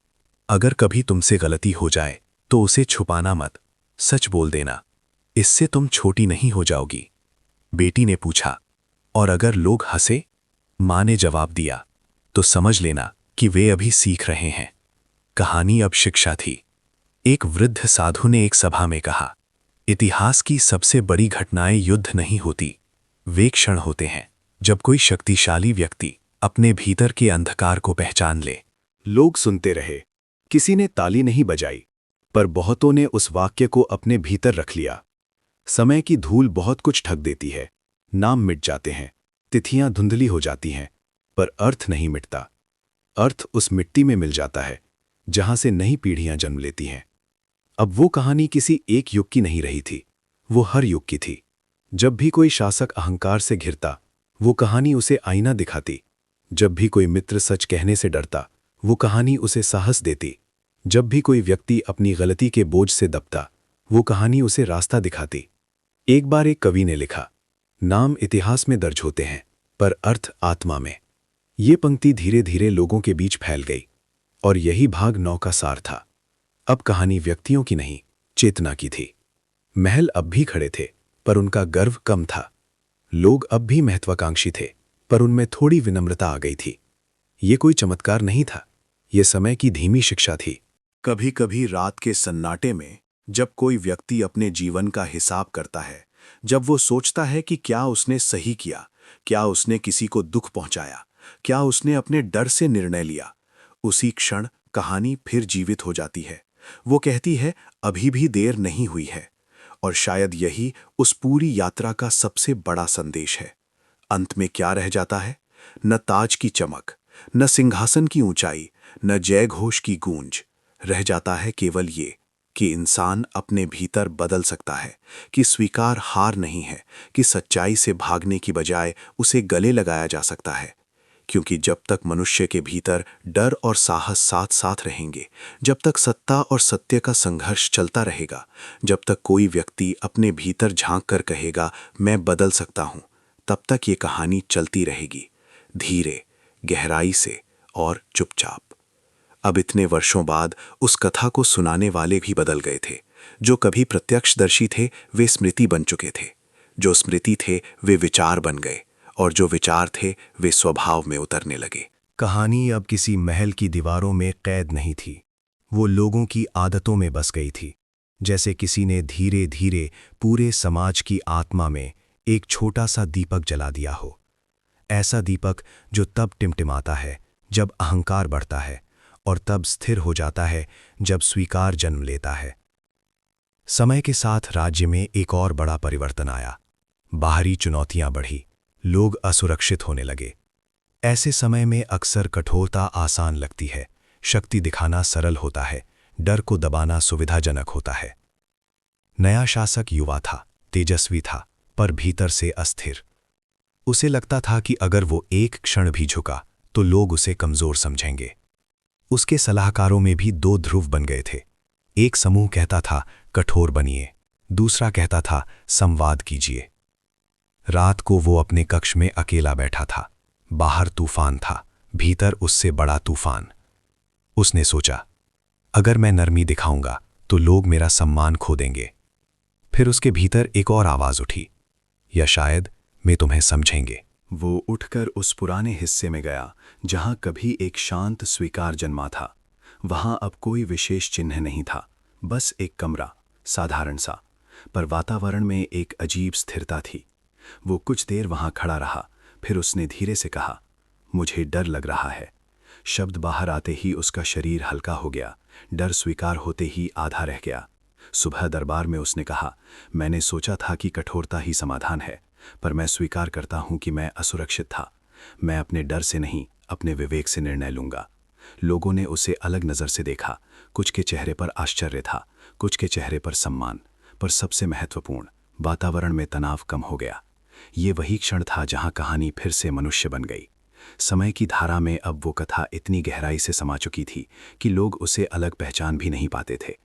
अगर कभी तुमसे गलती हो जाए तो उसे छुपाना मत, सच बोल देना, इससे तुम छोटी नहीं हो जाओगी। बेटी ने पूछा, और अगर लोग हंसे? माँ ने जवाब दिया, तो समझ लेना कि वे अभी सीख रहे हैं। कहानी अब शिक्षा थी। एक वृद्ध साधु ने एक सभा में कहा, इतिहास की सबसे बड़ी घटनाएं युद्ध नहीं होती, वे क्षण होते हैं जब कोई शक्तिशाली व्यक्ति अपने भीतर के अंधकार को पहचान ले। लोग सुनते रहे, किसी ने ताली नहीं बजाई, पर बहुतों ने उस वाक्य को अपने भीतर रख लिया। समय की धूल बहुत कुछ ढक देती है, नाम मिट जाते हैं, तिथियां धुंधली हो जाती हैं, पर अर्थ नहीं मिटता। अर्थ उस मिट्टी में मिल जाता है जहां से नई पीढ़ियां जन्म लेती हैं। अब वो कहानी किसी एक युग की नहीं रही थी, वो हर युग की थी। जब भी कोई शासक अहंकार से घिरता, वो कहानी उसे आईना दिखाती। जब भी कोई मित्र सच कहने से डरता, वो कहानी उसे साहस देती। जब भी कोई व्यक्ति अपनी गलती के बोझ से दबता, वो कहानी उसे रास्ता दिखाती। एक बार एक कवि ने लिखा, नाम इतिहास में दर्ज होते हैं, पर अर्थ आत्मा में। ये पंक्ति धीरे धीरे लोगों के बीच फैल गई, और यही भाग 9 का सार था। अब कहानी व्यक्तियों की नहीं, चेतना की थी। महल अब भी खड़े थे, पर उनका गर्व कम था। लोग अब भी महत्वाकांक्षी थे, पर उनमें थोड़ी विनम्रता आ गई थी। ये कोई चमत्कार नहीं था, ये समय की धीमी शिक्षा थी। कभी कभी रात के सन्नाटे में जब कोई व्यक्ति अपने जीवन का हिसाब करता है, जब वो सोचता है कि क्या उसने सही किया, क्या उसने किसी को दुख पहुंचाया, क्या उसने अपने डर से निर्णय लिया, उसी क्षण कहानी फिर जीवित हो जाती है। वो कहती है, अभी भी देर नहीं हुई है। और शायद यही उस पूरी यात्रा का सबसे बड़ा संदेश है। अंत में क्या रह जाता है? न ताज की चमक, न सिंहासन की ऊंचाई, न जय घोष की गूंज। रह जाता है केवल ये कि इंसान अपने भीतर बदल सकता है, कि स्वीकार हार नहीं है, कि सच्चाई से भागने की बजाय उसे गले लगाया जा सकता है। क्योंकि जब तक मनुष्य के भीतर डर और साहस साथ साथ रहेंगे, जब तक सत्ता और सत्य का संघर्ष चलता रहेगा, जब तक कोई व्यक्ति अपने भीतर झांक कर कहेगा मैं बदल सकता हूं, तब तक ये कहानी चलती रहेगी, धीरे, गहराई से और चुपचाप। अब इतने वर्षों बाद उस कथा को सुनाने वाले भी बदल गए थे। जो कभी प्रत्यक्षदर्शी थे वे स्मृति बन चुके थे, जो स्मृति थे वे विचार बन गए, और जो विचार थे वे स्वभाव में उतरने लगे। कहानी अब किसी महल की दीवारों में कैद नहीं थी, वो लोगों की आदतों में बस गई थी। जैसे किसी ने धीरे धीरे पूरे समाज की आत्मा में एक छोटा सा दीपक जला दिया हो। ऐसा दीपक जो तब टिमटिमाता है जब अहंकार बढ़ता है, और तब स्थिर हो जाता है जब स्वीकार जन्म लेता है। समय के साथ राज्य में एक और बड़ा परिवर्तन आया। बाहरी चुनौतियां बढ़ी, लोग असुरक्षित होने लगे। ऐसे समय में अक्सर कठोरता आसान लगती है, शक्ति दिखाना सरल होता है, डर को दबाना सुविधाजनक होता है। नया शासक युवा था, तेजस्वी था, पर भीतर से अस्थिर। उसे लगता था कि अगर वो एक क्षण भी झुका तो लोग उसे कमजोर समझेंगे। उसके सलाहकारों में भी 2 ध्रुव बन गए थे। एक समूह कहता था कठोर बनिए, दूसरा कहता था संवाद कीजिए। रात को वो अपने कक्ष में अकेला बैठा था। बाहर तूफान था, भीतर उससे बड़ा तूफान। उसने सोचा, अगर मैं नरमी दिखाऊंगा तो लोग मेरा सम्मान खो देंगे। फिर उसके भीतर एक और आवाज उठी, या शायद मैं तुम्हें समझेंगे। वो उठकर उस पुराने हिस्से में गया जहां कभी एक शांत स्वीकार जन्मा था। वहां अब कोई विशेष चिन्ह नहीं था, बस एक कमरा, साधारण सा, पर वातावरण में एक अजीब स्थिरता थी। वो कुछ देर वहां खड़ा रहा, फिर उसने धीरे से कहा, मुझे डर लग रहा है। शब्द बाहर आते ही उसका शरीर हल्का हो गया, डर स्वीकार होते ही आधा रह गया। सुबह दरबार में उसने कहा, मैंने सोचा था कि कठोरता ही समाधान है, पर मैं स्वीकार करता हूं कि मैं असुरक्षित था। मैं अपने डर से नहीं, अपने विवेक से निर्णय लूंगा। लोगों ने उसे अलग नज़र से देखा। कुछ के चेहरे पर आश्चर्य था, कुछ के चेहरे पर सम्मान, पर सबसे महत्वपूर्ण, वातावरण में तनाव कम हो गया। ये वही क्षण था जहां कहानी फिर से मनुष्य बन गई। समय की धारा में अब वो कथा इतनी गहराई से समा चुकी थी कि लोग उसे अलग पहचान भी नहीं पाते थे।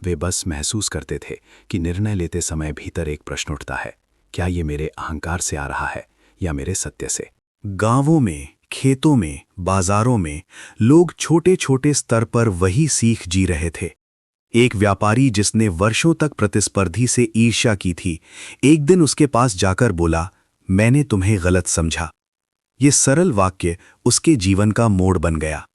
वे बस महसूस करते थे कि निर्णय लेते समय भीतर एक प्रश्न उठता है, क्या ये मेरे अहंकार से आ रहा है या मेरे सत्य से? गांवों में, खेतों में, बाजारों में लोग छोटे छोटे स्तर पर वही सीख जी रहे थे। एक व्यापारी जिसने वर्षों तक प्रतिस्पर्धी से ईर्ष्या की थी, एक दिन उसके पास जाकर बोला, मैंने तुम्हें गलत समझा। ये सरल वाक्य उसके जीवन का मोड़ बन गया।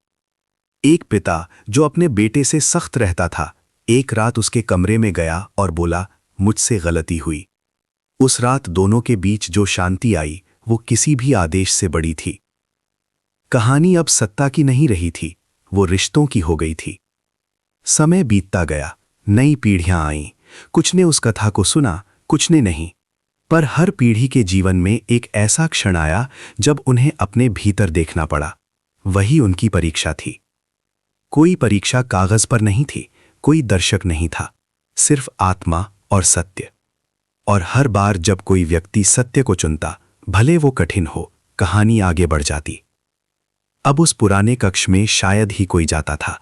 एक पिता जो अपने बेटे से सख्त रहता था, एक रात उसके कमरे में गया और बोला, मुझसे गलती हुई। उस रात दोनों के बीच जो शांति आई वो किसी भी आदेश से बड़ी थी। कहानी अब सत्ता की नहीं रही थी, वो रिश्तों की हो गई थी। समय बीतता गया, नई पीढ़ियां आईं। कुछ ने उस कथा को सुना, कुछ ने नहीं। पर हर पीढ़ी के जीवन में एक ऐसा क्षण आया जब उन्हें अपने भीतर देखना पड़ा। वही उनकी परीक्षा थी। कोई परीक्षा कागज पर नहीं थी, कोई दर्शक नहीं था, सिर्फ आत्मा और सत्य। और हर बार जब कोई व्यक्ति सत्य को चुनता, भले वो कठिन हो, कहानी आगे बढ़ जाती। अब उस पुराने कक्ष में शायद ही कोई जाता था,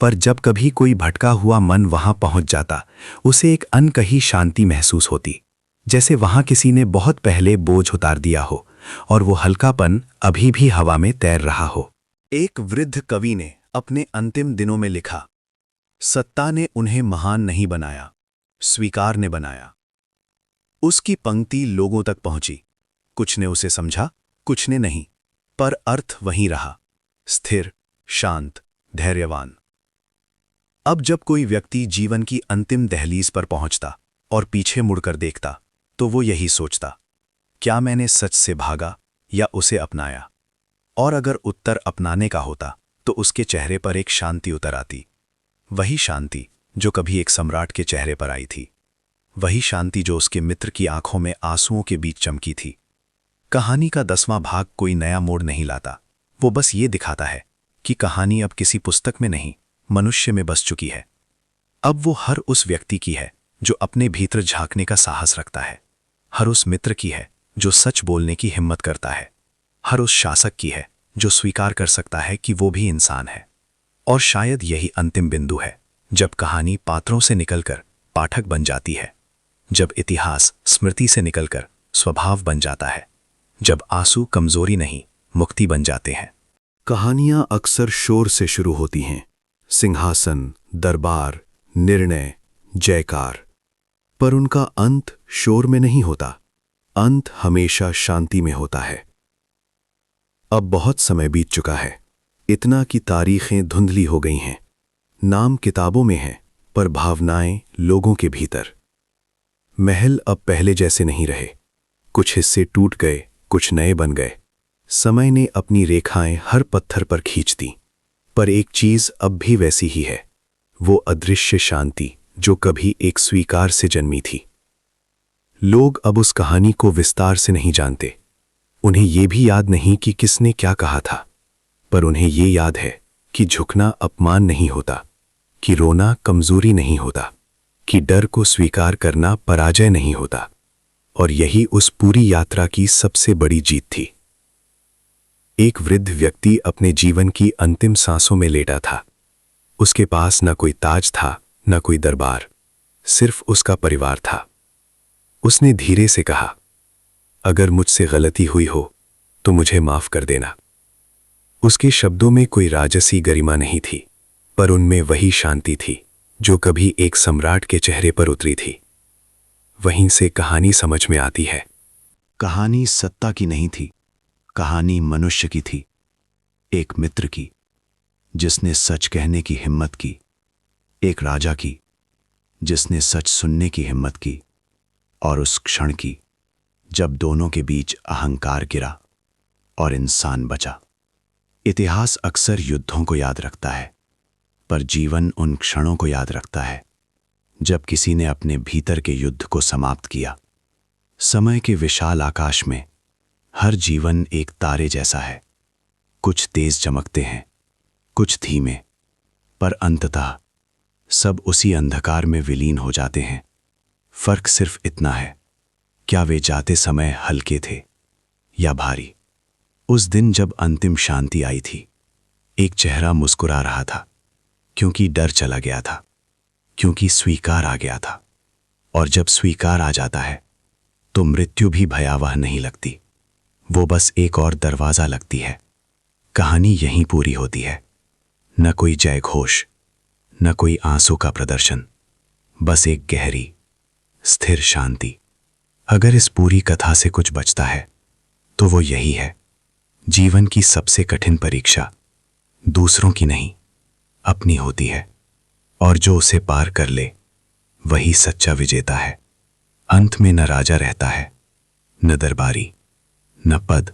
पर जब कभी कोई भटका हुआ मन वहां पहुंच जाता, उसे एक अनकही शांति महसूस होती, जैसे वहां किसी ने बहुत पहले बोझ उतार दिया हो और वो हल्कापन अभी भी हवा में तैर रहा हो। एक वृद्ध कवि ने अपने अंतिम दिनों में लिखा, सत्ता ने उन्हें महान नहीं बनाया, स्वीकार ने बनाया। उसकी पंक्ति लोगों तक पहुंची। कुछ ने उसे समझा, कुछ ने नहीं, पर अर्थ वहीं रहा, स्थिर, शांत, धैर्यवान। अब जब कोई व्यक्ति जीवन की अंतिम दहलीज पर पहुंचता और पीछे मुड़कर देखता, तो वो यही सोचता, क्या मैंने सच से भागा या उसे अपनाया? और अगर उत्तर अपनाने का होता तो उसके चेहरे पर एक शांति उतर आती। वही शांति जो कभी एक सम्राट के चेहरे पर आई थी, वही शांति जो उसके मित्र की आंखों में आंसुओं के बीच चमकी थी। कहानी का 10वां भाग कोई नया मोड़ नहीं लाता, वो बस ये दिखाता है कि कहानी अब किसी पुस्तक में नहीं, मनुष्य में बस चुकी है। अब वो हर उस व्यक्ति की है जो अपने भीतर झांकने का साहस रखता है, हर उस मित्र की है जो सच बोलने की हिम्मत करता है, हर उस शासक की है जो स्वीकार कर सकता है कि वो भी इंसान है। और शायद यही अंतिम बिंदु है जब कहानी पात्रों से निकलकर पाठक बन जाती है, जब इतिहास स्मृति से निकलकर स्वभाव बन जाता है, जब आंसू कमजोरी नहीं मुक्ति बन जाते हैं। कहानियां अक्सर शोर से शुरू होती हैं, सिंहासन, दरबार, निर्णय, जयकार। पर उनका अंत शोर में नहीं होता, अंत हमेशा शांति में होता है। अब बहुत समय बीत चुका है, इतना कि तारीखें धुंधली हो गई हैं। नाम किताबों में हैं, पर भावनाएं लोगों के भीतर। महल अब पहले जैसे नहीं रहे, कुछ हिस्से टूट गए, कुछ नए बन गए। समय ने अपनी रेखाएं हर पत्थर पर खींच दी, पर एक चीज अब भी वैसी ही है, वो अदृश्य शांति जो कभी एक स्वीकार से जन्मी थी। लोग अब उस कहानी को विस्तार से नहीं जानते, उन्हें ये भी याद नहीं कि किसने क्या कहा था, पर उन्हें ये याद है कि झुकना अपमान नहीं होता, कि रोना कमजोरी नहीं होता, कि डर को स्वीकार करना पराजय नहीं होता। और यही उस पूरी यात्रा की सबसे बड़ी जीत थी। एक वृद्ध व्यक्ति अपने जीवन की अंतिम सांसों में लेटा था। उसके पास न कोई ताज था, न कोई दरबार, सिर्फ उसका परिवार था। उसने धीरे से कहा, अगर मुझसे गलती हुई हो तो मुझे माफ कर देना। उसके शब्दों में कोई राजसी गरिमा नहीं थी, पर उनमें वही शांति थी जो कभी एक सम्राट के चेहरे पर उतरी थी। वहीं से कहानी समझ में आती है। कहानी सत्ता की नहीं थी, कहानी मनुष्य की थी, एक मित्र की जिसने सच कहने की हिम्मत की, एक राजा की जिसने सच सुनने की हिम्मत की, और उस क्षण की जब दोनों के बीच अहंकार गिरा और इंसान बचा। इतिहास अक्सर युद्धों को याद रखता है, पर जीवन उन क्षणों को याद रखता है जब किसी ने अपने भीतर के युद्ध को समाप्त किया। समय के विशाल आकाश में हर जीवन एक तारे जैसा है। कुछ तेज चमकते हैं, कुछ धीमे, पर अंततः सब उसी अंधकार में विलीन हो जाते हैं। फर्क सिर्फ इतना है, क्या वे जाते समय हल्के थे या भारी। उस दिन जब अंतिम शांति आई थी, एक चेहरा मुस्कुरा रहा था, क्योंकि डर चला गया था, क्योंकि स्वीकार आ गया था। और जब स्वीकार आ जाता है तो मृत्यु भी भयावह नहीं लगती, वो बस एक और दरवाजा लगती है। कहानी यहीं पूरी होती है। न कोई जय घोष, न कोई आंसू का प्रदर्शन, बस एक गहरी स्थिर शांति। अगर इस पूरी कथा से कुछ बचता है तो वो यही है, जीवन की सबसे कठिन परीक्षा दूसरों की नहीं, अपनी होती है, और जो उसे पार कर ले वही सच्चा विजेता है। अंत में न राजा रहता है, न दरबारी, न पद,